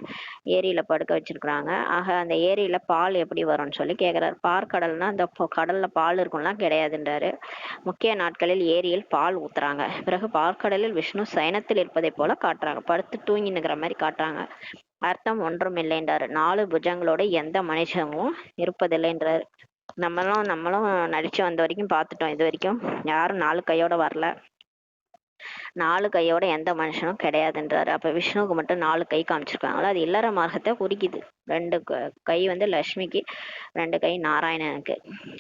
ஏரியில படுக்க வச்சிருக்கிறாங்க. ஆக அந்த ஏரியில பால் எப்படி வரும்னு சொல்லி கேக்குறாரு. பார்க்கடல்னா அந்த கடல்ல பால் இருக்கும்லாம் கிடையாதுன்றாரு. முக்கிய நாட்களில் ஏரியில் பால் ஊத்துறாங்க. பிறகு பார்க்கடலில் விஷ்ணு சயனத்தில் இருப்பதை போல காட்டுறாங்க. படுத்து தூங்கி நிக்கிற மாதிரி காட்டுறாங்க. அர்த்தம் ஒன்றும் இல்லைன்றாரு. 4 புஜங்களோட எந்த மனுஷனும் இருப்பதில்லைன்றாரு. நம்மளும் நடிச்சு வந்த வரைக்கும் பார்த்துட்டோம். இது வரைக்கும் யாரும் 4 கையோட வரல. 4 கையோட எந்த மனுஷனும் கிடையாதுன்றாரு. அப்ப விஷ்ணுவுக்கு மட்டும் 4 கை காமிச்சிருக்காங்களா, அது இல்லற மார்க்கத்தை குறிக்குது. 2 கை வந்து லட்சுமிக்கு, 2 கை நாராயணனுக்கு.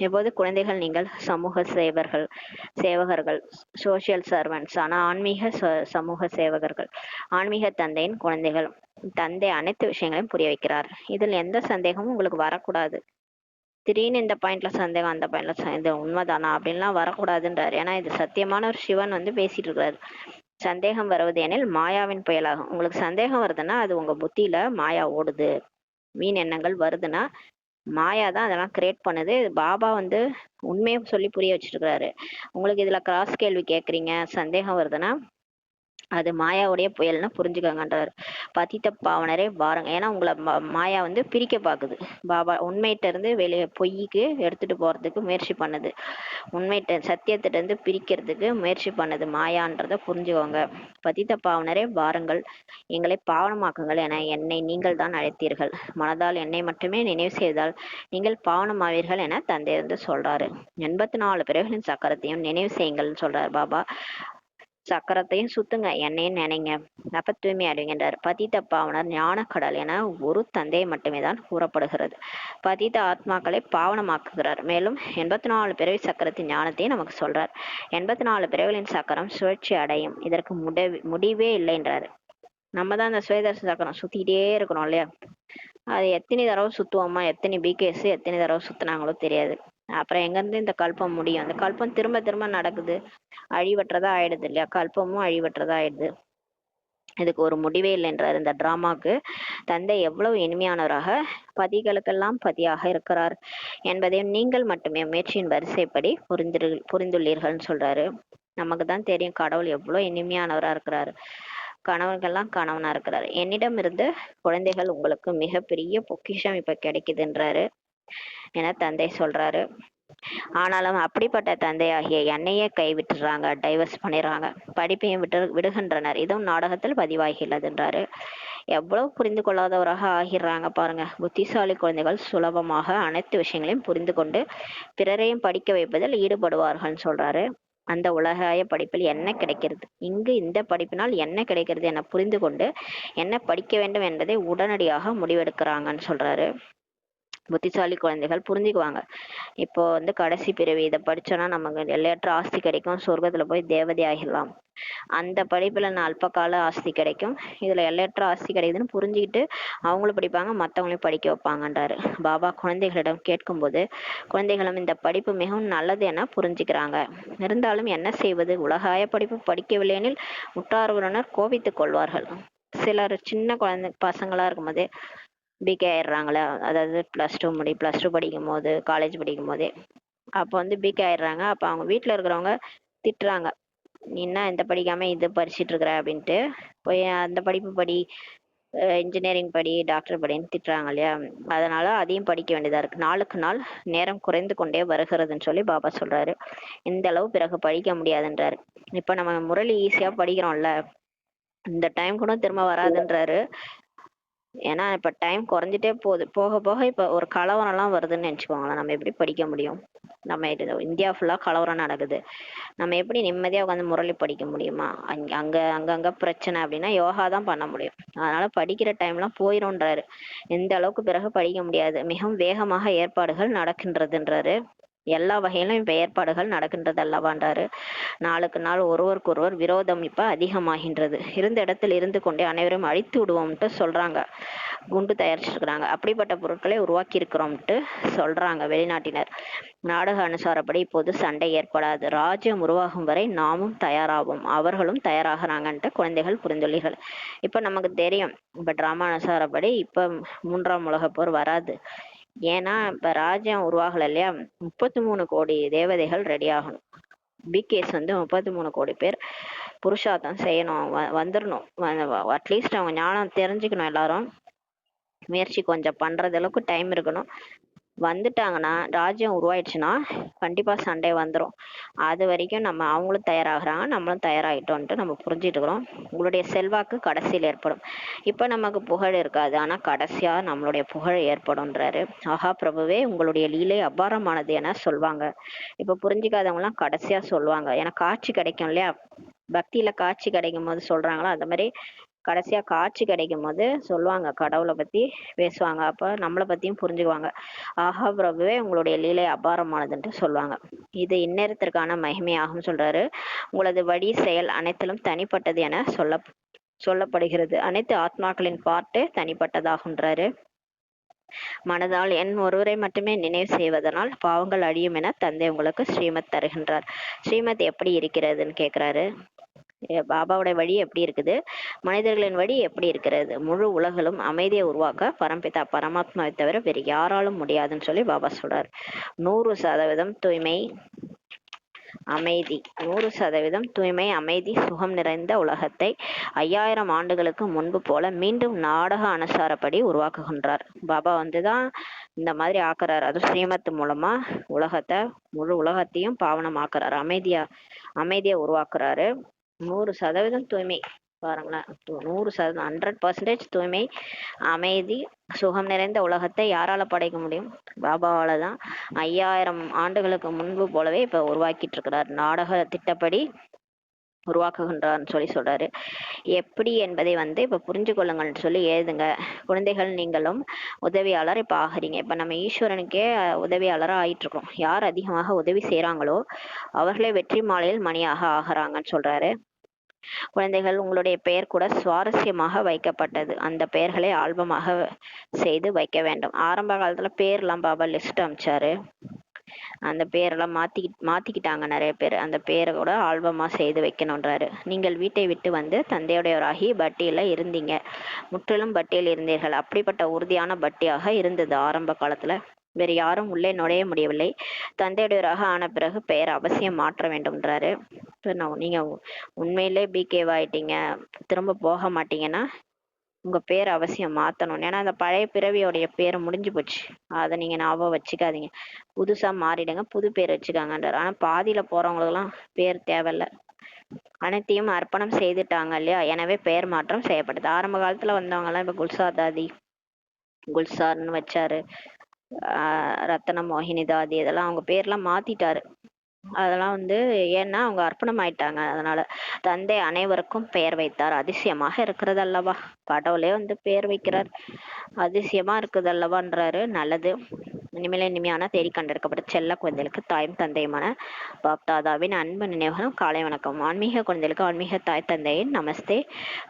இப்போது குழந்தைகள், நீங்கள் சமூக சேவகர்கள், சோசியல் சர்வன்ட்ஸ். ஆனா ஆன்மீக சமூக சேவகர்கள், ஆன்மீக தந்தையின் குழந்தைகள். தந்தை அனைத்து விஷயங்களையும் புரிய வைக்கிறார். இதில் எந்த சந்தேகமும் உங்களுக்கு வரக்கூடாது. திடீர்னு இந்த பாயிண்ட்ல சந்தேகம், அந்த பாயிண்ட்ல இது உண்மைதானா அப்படின்லாம் வரக்கூடாதுன்றாரு. ஏன்னா இது சத்தியமான ஒரு சிவன் வந்து பேசிட்டு இருக்காரு. சந்தேகம் வருவது எனில் மாயாவின் புயலாகும். உங்களுக்கு சந்தேகம் வருதுன்னா அது உங்க புத்தியில மாயா ஓடுது. வீண் எண்ணங்கள் வருதுன்னா மாயா தான் அதெல்லாம் கிரியேட் பண்ணுது. பாபா வந்து உண்மையை சொல்லி புரிய வச்சிருக்கிறாரு. உங்களுக்கு இதுல கிராஸ் கேள்வி கேக்குறீங்க, சந்தேகம் வருதுன்னா அது மாயாவுடைய புயல்னு புரிஞ்சுக்கங்கன்றாரு. பதித்த பாவனரே பாருங்க. ஏன்னா உங்களை மாயா வந்து பிரிக்க பாக்குது. பாபா உண்மையிட்ட இருந்து வெளியே பொய்க்கு எடுத்துட்டு போறதுக்கு முயற்சி பண்ணுது. உண்மையிட்ட சத்தியத்திட்ட இருந்து பிரிக்கிறதுக்கு முயற்சி பண்ணுது மாயான்றத புரிஞ்சுக்கோங்க. பதித்த பாவனரே வாருங்கள், எங்களை பாவனமாக்குங்கள் என என்னை நீங்கள் தான் அழைத்தீர்கள். மனதால் என்னை மட்டுமே நினைவு செய்தால் நீங்கள் பாவனமாவீர்கள் என தந்தை வந்து சொல்றாரு. 84 பிறகுகளின் சக்கரத்தையும் நினைவு செய்யுங்கள்னு சொல்றாரு பாபா. சக்கரத்தையும் சுத்துங்க, என்னையும் நினைங்க, அப்ப தூய்மை அடைகின்றார். பதித்த பாவனர் ஞானக்கடல் என ஒரு தந்தையை மட்டுமே தான் கூறப்படுகிறது. பதித்த ஆத்மாக்களை பாவனமாக்குகிறார். மேலும் 84 பிறவி சக்கரத்தின் ஞானத்தையும் நமக்கு சொல்றார். 84 பிறவிகளின் சக்கரம் சுழற்சி அடையும். இதற்கு முடிவே இல்லைன்றாரு. நம்ம தான் அந்த சுயதர்சன சக்கரம் சுத்திக்கிட்டே இருக்கணும் இல்லையா? அது எத்தனை தடவை சுத்துவோமா, எத்தனை பிகேஸ் எத்தனை தடவை சுத்தினாங்களோ தெரியாது. அப்புறம் எங்க இருந்து இந்த கல்பம் முடியும்? அந்த கல்பம் திரும்ப திரும்ப நடக்குது, அழிவற்றதா ஆயிடுது இல்லையா? கல்பமும் அழிவற்றதா ஆயிடுது. இதுக்கு ஒரு முடிவே இல்லைன்றார். இந்த டிராமாக்கு தந்தை எவ்வளவு இனிமையானவராக பதிகளுக்கெல்லாம் பதியாக இருக்கிறார் என்பதையும் நீங்கள் மட்டுமே முயற்சியின் வரிசைப்படி புரிந்துள்ளீர்கள்னு சொல்றாரு. நமக்கு தான் தெரியும் கடவுள் எவ்வளவு இனிமையானவரா இருக்கிறாரு. கணவன்கள்லாம் கணவனா இருக்கிறாரு. என்னிடம் இருந்து குழந்தைகள் உங்களுக்கு மிகப்பெரிய பொக்கிஷம் இப்ப கிடைக்குதுன்றாரு என தந்தை சொல்றாரு. ஆனாலும் அப்படிப்பட்ட தந்தையாகிய என்னையே கைவிட்டுறாங்க, டைவர்ஸ் பண்ணிடுறாங்க, படிப்பையும் விடுகின்றனர். இதுவும் நாடகத்தில் பதிவாகியுள்ளதுன்றாரு. எவ்வளவு புரிந்து கொள்ளாதவராக ஆகிறாங்க பாருங்க. புத்திசாலி குழந்தைகள் சுலபமாக அனைத்து விஷயங்களையும் புரிந்து கொண்டு பிறரையும் படிக்க வைப்பதில் ஈடுபடுவார்கள்னு சொல்றாரு. அந்த உலகாய படிப்பில் என்ன கிடைக்கிறது, இங்கு இந்த படிப்பினால் என்ன கிடைக்கிறது என புரிந்து கொண்டு என்ன படிக்க வேண்டும் என்பதை உடனடியாக முடிவெடுக்கிறாங்கன்னு சொல்றாரு. புத்திசாலி குழந்தைகள் புரிஞ்சுக்குவாங்க. இப்போ வந்து கடைசி பிறவி இதை படிச்சோன்னா நமக்கு எல்லையற்ற ஆஸ்தி கிடைக்கும், சொர்க்கத்துல போய் தேவதை ஆகிடலாம். அந்த படிப்புல நான் அல்பகால ஆஸ்தி கிடைக்கும், இதுல எல்லையற்ற ஆஸ்தி கிடைக்குதுன்னு புரிஞ்சுக்கிட்டு அவங்களும் படிப்பாங்க, மற்றவங்களையும் படிக்க வைப்பாங்கன்றாரு பாபா. குழந்தைகளிடம் கேட்கும்போது குழந்தைகளும் இந்த படிப்பு மிகவும் நல்லது என புரிஞ்சுக்கிறாங்க. இருந்தாலும் என்ன செய்வது? உலகாய படிப்பு படிக்கவில்லையெனில் உற்றார் உறவினர் கோபித்துக் கொள்வார்கள். சிலர் சின்ன குழந்தை பசங்களா இருக்கும்போதே பிகே ஆயிடுறாங்களே, அதாவது +2 படிக்கும் போது, காலேஜ் படிக்கும் போதே அப்போ வந்து பிகே ஆயிடுறாங்க. அப்போ அவங்க வீட்டில் இருக்கிறவங்க திட்டுறாங்க, நீ என்ன இந்த படிக்காம இது படிச்சுட்டு இருக்கிற அப்படின்ட்டு. போய் அந்த படிப்பு படி, இன்ஜினியரிங் படி, டாக்டர் படின்னு திட்டுறாங்க இல்லையா? அதனால அதையும் படிக்க வேண்டியதா இருக்கு. நாளுக்கு நாள் நேரம் குறைந்து கொண்டே வருகிறதுன்னு சொல்லி பாபா சொல்றாரு. இந்த அளவு பிறகு படிக்க முடியாதுன்றாரு. இப்ப நம்ம முரளி ஈஸியா படிக்கிறோம்ல, இந்த டைம் கூட திரும்ப வராதுன்றாரு. ஏன்னா இப்ப டைம் குறைஞ்சிட்டே போகுது, போக போக இப்ப ஒரு கலவரம்லாம் வருதுன்னு நினைச்சுக்கோங்களேன், நம்ம எப்படி படிக்க முடியும்? நம்ம இந்தியா ஃபுல்லா கலவரம் நடக்குது, நம்ம எப்படி நிம்மதியா உட்காந்து முரளி படிக்க முடியுமா? அங்கங்க பிரச்சனை அப்படின்னா யோகா தான் பண்ண முடியும். அதனால படிக்கிற டைம்லாம் போயிரும்ன்றாரு. எந்த அளவுக்கு பிறகு படிக்க முடியாது, மிகவும் வேகமாக ஏற்பாடுகள் நடக்கின்றதுன்றாரு. எல்லா வகையிலும் இப்ப ஏற்பாடுகள் நடக்கின்றது அல்லவான்றாரு. நாளுக்கு நாள் ஒருவருக்கொருவர் விரோதம் இப்ப அதிகமாகின்றது, இருந்த இடத்தில் இருந்து கொண்டே அனைவரும் அழித்து விடுவோம்ட்டு சொல்றாங்க. குண்டு தயாரிச்சிருக்கிறாங்க, அப்படிப்பட்ட பொருட்களை உருவாக்கி இருக்கிறோம்ட்டு சொல்றாங்க வெளிநாட்டினர். நாடக அனுசாரப்படி இப்போது சண்டை ஏற்படாது, ராஜ்யம் உருவாகும் வரை நாமும் தயாராகும், அவர்களும் தயாராகிறாங்கன்ட்டு குழந்தைகள் புரிந்துள்ளீர்கள். இப்ப நமக்கு தெரியும், இப்ப டிராமா அனுசாரப்படி இப்ப 3ஆம் உலக போர் வராது. ஏன்னா இப்ப ராஜ்யம் உருவாகல இல்லையா, 33 கோடி தேவதைகள் ரெடி ஆகணும். பிகேஸ் வந்து 33 கோடி பேர் புருஷார்த்தம் செய்யணும், வந்துடணும். அட்லீஸ்ட் அவங்க ஞானம் தெரிஞ்சுக்கணும், எல்லாரும் முயற்சி கொஞ்சம் பண்றது அளவுக்கு டைம் இருக்கணும். வந்துட்டாங்கன்னா, ராஜ்யம் உருவாயிடுச்சுன்னா கண்டிப்பா சண்டை வந்துடும். அது வரைக்கும் நம்ம அவங்களும் தயாராகிறாங்க, நம்மளும் தயாராகிட்டோன்ட்டு நம்ம புரிஞ்சுட்டு இருக்கிறோம். உங்களுடைய செல்வாக்கு கடைசியில் ஏற்படும். இப்ப நமக்கு புகழ் இருக்காது, ஆனா கடைசியா நம்மளுடைய புகழ் ஏற்படும்ன்றாரு. ஆஹா பிரபுவே, உங்களுடைய லீலை அபாரமானது என சொல்வாங்க. இப்ப புரிஞ்சுக்காதவங்க எல்லாம் கடைசியா சொல்லுவாங்க, ஏன்னா காட்சி கிடைக்கும் இல்லையா, பக்தியில காட்சி கிடைக்கும் போது சொல்றாங்களா, அந்த மாதிரி கடைசியா காட்சி கிடைக்கும் போது சொல்லுவாங்க, கடவுளை பத்தி பேசுவாங்க, அப்ப நம்மளை பத்தியும் புரிஞ்சுக்குவாங்க. ஆஹா பிரபுவே, உங்களுடைய லீலை அபாரமானதுன்ட்டு சொல்லுவாங்க. இது இந்நேரத்திற்கான மகிமையாகும் சொல்றாரு. உங்களது வழி செயல் அனைத்திலும் தனிப்பட்டது என சொல்லப்படுகிறது, அனைத்து ஆத்மாக்களின் பாட்டு தனிப்பட்டதாகுன்றாரு. மனதால் என் ஒருவரை மட்டுமே நினைவு செய்வதனால் பாவங்கள் அழியும் என தந்தை உங்களுக்கு ஸ்ரீமத் தருகின்றார். ஸ்ரீமத் எப்படி இருக்கிறதுன்னு கேக்குறாரு. பாபாவோட வழி எப்படி இருக்குது, மனிதர்களின் வழி எப்படி இருக்கிறது? முழு உலகிலும் அமைதியை உருவாக்க பரம்பிதா பரமாத்மாவை தவிர வேறு யாராலும் முடியாதுன்னு சொல்லி பாபா சொல்றாரு. 100% தூய்மை அமைதி, 100% தூய்மை அமைதி சுகம் நிறைந்த உலகத்தை 5000 ஆண்டுகளுக்கு முன்பு போல மீண்டும் நாடக அனுசாரப்படி உருவாக்குகின்றார். பாபா வந்துதான் இந்த மாதிரி ஆக்குறாரு, அது ஸ்ரீமத் மூலமா உலகத்தை, முழு உலகத்தையும் பாவனமாக்குறாரு, அமைதியை உருவாக்குறாரு. 100% தூய்மை, பாருங்களேன், 100%, 100% தூய்மை அமைதி சுகம் நிறைந்த உலகத்தை யாரால படைக்க முடியும்? பாபாவால தான். 5000 ஆண்டுகளுக்கு முன்பு போலவே இப்ப உருவாக்கிட்டு இருக்கிறார், நாடக திட்டப்படி உருவாக்குகின்றார்னு சொல்லி சொல்றாரு. எப்படி என்பதை வந்து இப்ப புரிஞ்சு கொள்ளுங்கள்னு சொல்லி எழுதுங்க. குழந்தைகள், நீங்களும் உதவியாளர் இப்ப ஆகுறீங்க. இப்ப நம்ம ஈஸ்வரனுக்கே உதவியாளரா ஆயிட்டு இருக்கோம். யார் அதிகமாக உதவி செய்யறாங்களோ அவர்களே வெற்றி மாலையில் மணியாக ஆகிறாங்கன்னு சொல்றாரு. குழந்தைகள், உங்களுடைய பெயர் கூட சுவாரஸ்யமாக வைக்கப்பட்டது, அந்த பெயர்களை ஆல்பமாக செய்து வைக்க வேண்டும். ஆரம்ப காலத்துல பேர்லாம் பாபா லிஸ்ட் அமைச்சாரு, அந்த பேரெல்லாம் மாத்திக்கிட்டாங்க நிறைய பேர், அந்த பேரை கூட ஆல்பமா செய்து வைக்கணும்ன்றாரு. நீங்கள் வீட்டை விட்டு வந்து தந்தையுடையவராகி பட்டியல இருந்தீங்க, முற்றிலும் பட்டியல் இருந்தீர்கள். அப்படிப்பட்ட உறுதியான பட்டியாக இருந்தது ஆரம்ப காலத்துல, வேறு யாரும் உள்ளே நுழைய முடியவில்லை. தந்தையுடையவராக ஆன பிறகு பெயர் அவசியம் மாற்ற வேண்டும்ன்றாரு. நீங்க உண்மையிலே பிகேவாயிட்டீங்க, திரும்ப போக மாட்டீங்கன்னா உங்க பேர் அவசியம் மாத்தணும். ஏன்னா அந்த பழைய பிறவியோடைய பேரை முடிஞ்சு போச்சு, அதை நீங்க ஞாபகம் வச்சுக்காதீங்க, புதுசா மாறிடுங்க, புது பேர் வச்சுக்காங்கன்றார். ஆனா பாதியில போறவங்களுக்கு எல்லாம் பேர் தேவையில்ல, அனைத்தையும் அர்ப்பணம் செய்துட்டாங்க இல்லையா, எனவே பெயர் மாற்றம் செய்யப்பட்டது. ஆரம்ப காலத்துல வந்தவங்க எல்லாம் இப்ப குல்சார் தாதி குல்சார்னு வச்சாரு, ரத்தன மோகினி தாதி, இதெல்லாம் அவங்க பேர்லாம் மாத்திட்டாரு. அதெல்லாம் வந்து ஏன்னா அவங்க அர்ப்பணம் ஆயிட்டாங்க, அதனால. தந்தை அனைவருக்கும் பெயர் வைத்தார், அதிசயமாக இருக்கிறது அல்லவா, கடவுளே வந்து பெயர் வைக்கிறார், அதிசயமா இருக்குது அல்லவான்றாரு. நல்லது. இனிமேல இனிமையான தேடி கண்டெடுக்கப்பட்ட செல்ல குழந்தைகளுக்கு தாயும் தந்தையுமான பாப்தாதாவின் அன்பு நினைவுகளும் காலை வணக்கம். ஆன்மீக குழந்தைகளுக்கு ஆன்மீக தாய் தந்தையின் நமஸ்தே.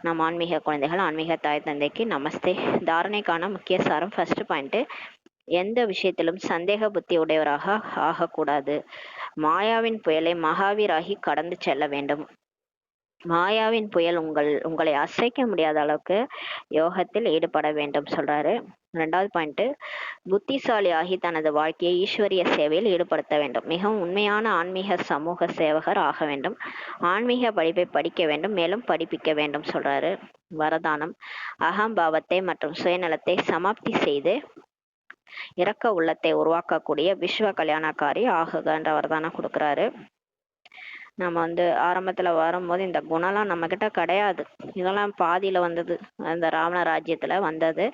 நம் ஆன்மீக குழந்தைகள் ஆன்மீக தாய் தந்தைக்கு நமஸ்தே. தாரணைக்கான முக்கிய சாரம். ஃபர்ஸ்ட் பாயிண்ட், எந்த விஷயத்திலும் சந்தேக புத்தி உடையவராக ஆகக்கூடாது. மாயாவின் புயலை மகாவீராகி கடந்து செல்ல வேண்டும். மாயாவின் புயல் உங்களை அசைக்க முடியாத அளவுக்கு யோகத்தில் ஈடுபட வேண்டும் சொல்றாரு. 2வது பாயிண்ட், புத்திசாலி ஆகி தனது வாழ்க்கையை ஈஸ்வரிய சேவையில் ஈடுபடுத்த வேண்டும். மிகவும் உண்மையான ஆன்மீக சமூக சேவகர் ஆக வேண்டும். ஆன்மீக படிப்பை படிக்க வேண்டும், மேலும் படிப்பிக்க வேண்டும் சொல்றாரு. வரதானம், அகம்பாவத்தை மற்றும் சுயநலத்தை சமாப்தி செய்து இரக்க உள்ளத்தை உருவாக்கக்கூடிய விஸ்வ கல்யாணக்காரி ஆகுகன்ற வரதானம் கொடுக்கிறாரு. நம்ம வந்து ஆரம்பத்துல வரும்போது இந்த குணம்லாம் நம்ம கிட்ட கிடையாது. இதெல்லாம் பாதியில வந்தது. அந்த ராவண ராஜ்யத்துல வந்தது.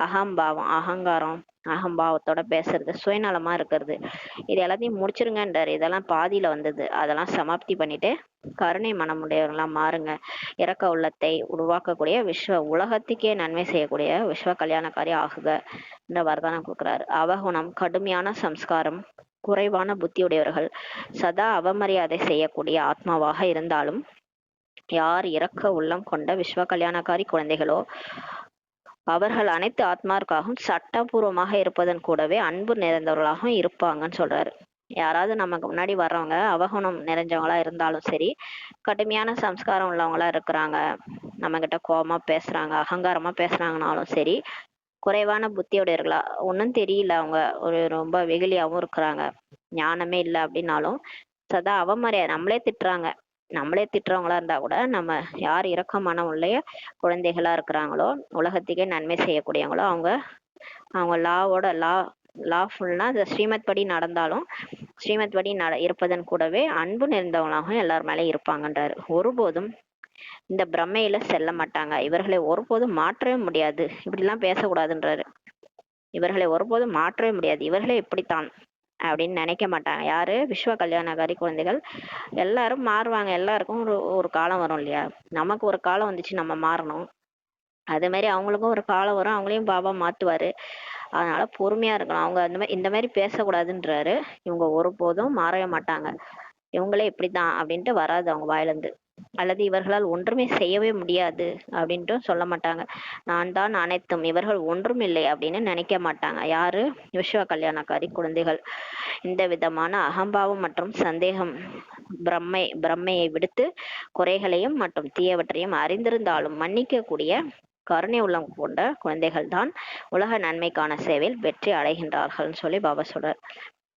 அகம்பாவம், அகங்காரம், அகம்பாவத்தோட பேசுறது, சுயநலமா இருக்கிறது, இது எல்லாத்தையும் முடிச்சிருங்கன்றாரு. இதெல்லாம் பாதியில வந்தது. அதெல்லாம் சமாப்தி பண்ணிட்டு கருணை மனமுடையவர்களா மாறுங்க. இரக்க உள்ளத்தை உருவாக்கக்கூடிய உலகத்துக்கே நன்மை செய்யக்கூடிய விஸ்வ கல்யாணக்காரி ஆகுக என்ற வரதானம் கொடுக்குறாரு. அவகுணம், கடுமையான சம்ஸ்காரம், குறைவான புத்தியுடையவர்கள், சதா அவமரியாதை செய்யக்கூடிய ஆத்மாவாக இருந்தாலும், யார் இரக்க உள்ளம் கொண்ட விஸ்வ கல்யாணக்காரி குழந்தைகளோ அவர்கள் அனைத்து ஆத்மார்க்காகவும் சட்டபூர்வமாக இருப்பதன் கூடவே அன்பு நிறைந்தவர்களாகவும் இருப்பாங்கன்னு சொல்றாரு. யாராவது நமக்கு முன்னாடி வர்றவங்க அவகுணம் நிறைஞ்சவங்களா இருந்தாலும் சரி, கடுமையான சம்ஸ்காரம் உள்ளவங்களா இருக்கிறாங்க, நம்ம கிட்ட கோபமா பேசுறாங்க, அகங்காரமா பேசுறாங்கனாலும் சரி, குறைவான புத்தியுடையவர்களா, ஒன்றும் தெரியல, அவங்க ஒரு ரொம்ப வெகுளியாவும் இருக்கிறாங்க, ஞானமே இல்லை அப்படின்னாலும் சதா அவமரியாதை, நம்மளே திட்டுறவங்களா இருந்தா கூட, நம்ம யார் இரக்கமான உள்ள குழந்தைகளா இருக்கிறாங்களோ, உலகத்துக்கே நன்மை செய்யக்கூடியவங்களோ, அவங்க அவங்க லாஃபுல்னா அந்த ஸ்ரீமத் படி நடந்தாலும் ஸ்ரீமத் படி இருப்பதன் கூடவே அன்பு நிறைந்தவங்களாகவும் எல்லார் மேலே இருப்பாங்கன்றாரு. ஒருபோதும் இந்த பிரம்மையில செல்ல மாட்டாங்க, இவர்களை ஒருபோதும் மாற்றவே முடியாது, இப்படிலாம் பேசக்கூடாதுன்றாரு. இவர்களை ஒருபோதும் மாற்றவே முடியாது, இவர்களே இப்படித்தான் அப்படின்னு நினைக்க மாட்டாங்க. யாரு? விஸ்வ கல்யாணகாரி குழந்தைகள். எல்லாரும் மாறுவாங்க, எல்லாருக்கும் ஒரு ஒரு காலம் வரும் இல்லையா? நமக்கு ஒரு காலம் வந்துச்சு, நம்ம மாறணும். அதே மாதிரி அவங்களுக்கும் ஒரு காலம் வரும், அவங்களையும் பாபா மாத்துவாரு. அதனால பொறுமையா இருக்கணும். அவங்க இந்த மாதிரி பேசக்கூடாதுன்றாரு. இவங்க ஒருபோதும் மாறவே மாட்டாங்க, இவங்களே இப்படித்தான் அப்படின்ட்டு வராது அவங்க வாயிலிருந்து. அல்லது இவர்களால் ஒன்றுமே செய்யவே முடியாது அப்படின்ட்டு சொல்ல மாட்டாங்க. நான் தான் அனைத்தும், இவர்கள் ஒன்றும் இல்லை அப்படின்னு நினைக்க மாட்டாங்க. யாரு? விஸ்வ கல்யாணக்காரி குழந்தைகள். இந்த விதமான அகம்பாவம் மற்றும் சந்தேகம் பிரம்மையை விடுத்து குறைகளையும் மற்றும் தீயவற்றையும் அறிந்திருந்தாலும் மன்னிக்கக்கூடிய கருணை உள்ளம் கொண்ட குழந்தைகள் தான் உலக நன்மைக்கான சேவையில் வெற்றி அடைகின்றார்கள் சொல்லி பாபா சொல்றார்.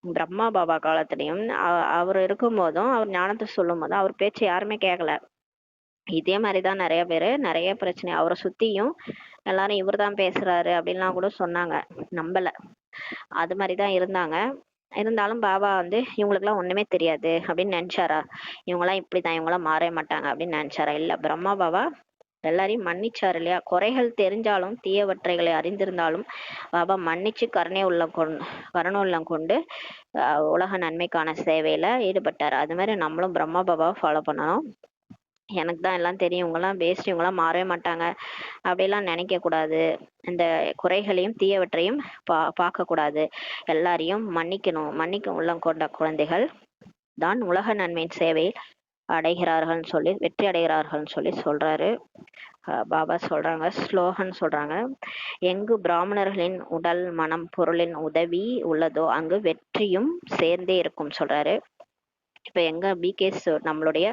பிரம்மா பாபா காலத்திலையும் அவர் இருக்கும் போதும், அவர் ஞானத்தை சொல்லும் போதும் அவர் பேச்சு யாருமே கேட்கல. இதே மாதிரிதான் நிறைய பேரு நிறைய பிரச்சனை அவரை சுத்தியும் எல்லாரும் இவர் தான் பேசுறாரு அப்படின்லாம் கூட சொன்னாங்க, நம்பல. அது மாதிரிதான் இருந்தாங்க. இருந்தாலும் பாபா வந்து இவங்களுக்குலாம் ஒண்ணுமே தெரியாது அப்படின்னு நினைச்சாரா? இவங்கெல்லாம் இப்படிதான், இவங்கெல்லாம் மாறவே மாட்டாங்க அப்படின்னு நினைச்சாரா? இல்ல, பிரம்மா பாபா எல்லாரையும் மன்னிச்சாரு இல்லையா? குறைகள் தெரிஞ்சாலும் தீயவற்றைகளை அறிந்திருந்தாலும் பாபா மன்னிச்சு கருணை உள்ளம் கொண்டு உலக நன்மைக்கான சேவையில ஈடுபட்டாரு. அது மாதிரி நம்மளும் பிரம்மா பாபாவை ஃபாலோ பண்ணணும். எனக்கு தான் எல்லாம் தெரியும், இவங்கெல்லாம் வேஸ்ட், இவங்கெல்லாம் மாறவே மாட்டாங்க அப்படிலாம் நினைக்க கூடாது. இந்த குறைகளையும் தீயவற்றையும் பார்க்க கூடாது. எல்லாரையும் மன்னிக்கும் உள்ளம் கொண்ட குழந்தைகள் தான் உலக நன்மையின் சேவை அடைகிறார்கள்னு சொல்லி வெற்றி அடைகிறார்கள்னு சொல்லி சொல்றாரு. பாபா சொல்றாங்க, ஸ்லோகன் சொல்றாங்க, எங்கு பிராமணர்களின் உடல் மனம் பொருளின் உதவி உள்ளதோ அங்கு வெற்றியும் சேர்ந்தே இருக்கும் சொல்றாரு. இப்ப எங்க பிகேஸ் நம்மளுடைய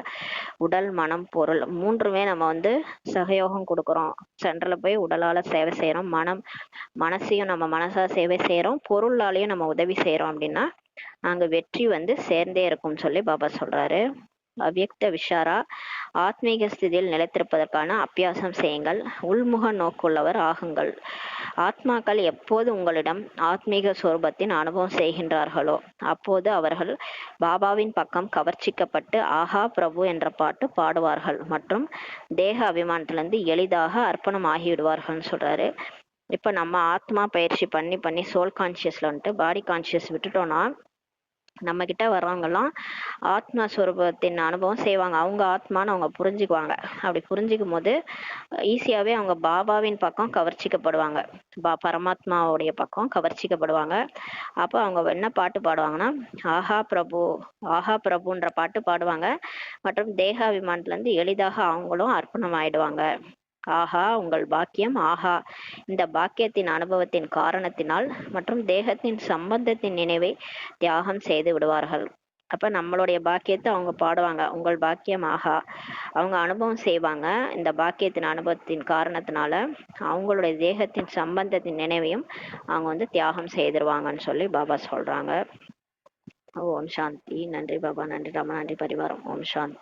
உடல் மனம் பொருள் மூன்றுமே நம்ம வந்து சகயோகம் கொடுக்குறோம். சென்டர்ல போய் உடலால சேவை செய்யறோம், மனசையும் நம்ம மனசா சேவை செய்யறோம், பொருளாலையும் நம்ம உதவி செய்யறோம் அப்படின்னா அங்க வெற்றி வந்து சேர்ந்தே இருக்கும் சொல்லி பாபா சொல்றாரு. அவ்யக்த விஷாரா, ஆத்மீக ஸ்திதியில் நிலைத்திருப்பதற்கான அபியாசம் செய்யுங்கள், உள்முக நோக்குள்ளவர் ஆகுங்கள். ஆத்மாக்கள் எப்போது உங்களிடம் ஆத்மீக சொரூபத்தின் அனுபவம் செய்கின்றார்களோ அப்போது அவர்கள் பாபாவின் பக்கம் கவர்ச்சிக்கப்பட்டு ஆஹா பிரபு என்ற பாட்டு பாடுவார்கள் மற்றும் தேக அபிமானத்திலிருந்து எளிதாக அர்ப்பணம் ஆகிவிடுவார்கள்னு சொல்றாரு. இப்ப நம்ம ஆத்மா பயிற்சி பண்ணி பண்ணி சோல் கான்சியஸ்ல வந்துட்டு பாடி கான்சியஸ் விட்டுட்டோம்னா நம்ம கிட்ட வர்றவங்கெல்லாம் ஆத்மஸ்வரூபத்தின் அனுபவம் செய்வாங்க. அவங்க ஆத்மான்னு அவங்க புரிஞ்சுக்குவாங்க. அப்படி புரிஞ்சுக்கும் போது ஈஸியாவே அவங்க பாபாவின் பக்கம் கவர்ச்சிக்கப்படுவாங்க, பரமாத்மாவுடைய பக்கம் கவர்ச்சிக்கப்படுவாங்க. அப்போ அவங்க என்ன பாட்டு பாடுவாங்கன்னா ஆஹா பிரபு, ஆஹா பிரபுன்ற பாட்டு பாடுவாங்க. மற்றும் தேகாபிமானத்துல இருந்து எளிதாக அவங்களும் அர்ப்பணம் ஆயிடுவாங்க. ஆஹா உங்கள் பாக்கியம், ஆஹா இந்த பாக்கியத்தின் அனுபவத்தின் காரணத்தினால் மற்றும் தேகத்தின் சம்பந்தத்தின் நினைவை தியாகம் செய்து விடுவார்கள். அப்ப நம்மளுடைய பாக்கியத்தை அவங்க பாடுவாங்க, உங்கள் பாக்கியம் ஆஹா. அவங்க அனுபவம் செய்வாங்க. இந்த பாக்கியத்தின் அனுபவத்தின் காரணத்தினால அவங்களுடைய தேகத்தின் சம்பந்தத்தின் நினைவையும் அவங்க வந்து தியாகம் செய்திருவாங்கன்னு சொல்லி பாபா சொல்றாங்க. ஓம் சாந்தி. நன்றி பாபா, நன்றி ராமா, நன்றி பரிவாரம். ஓம் சாந்தி.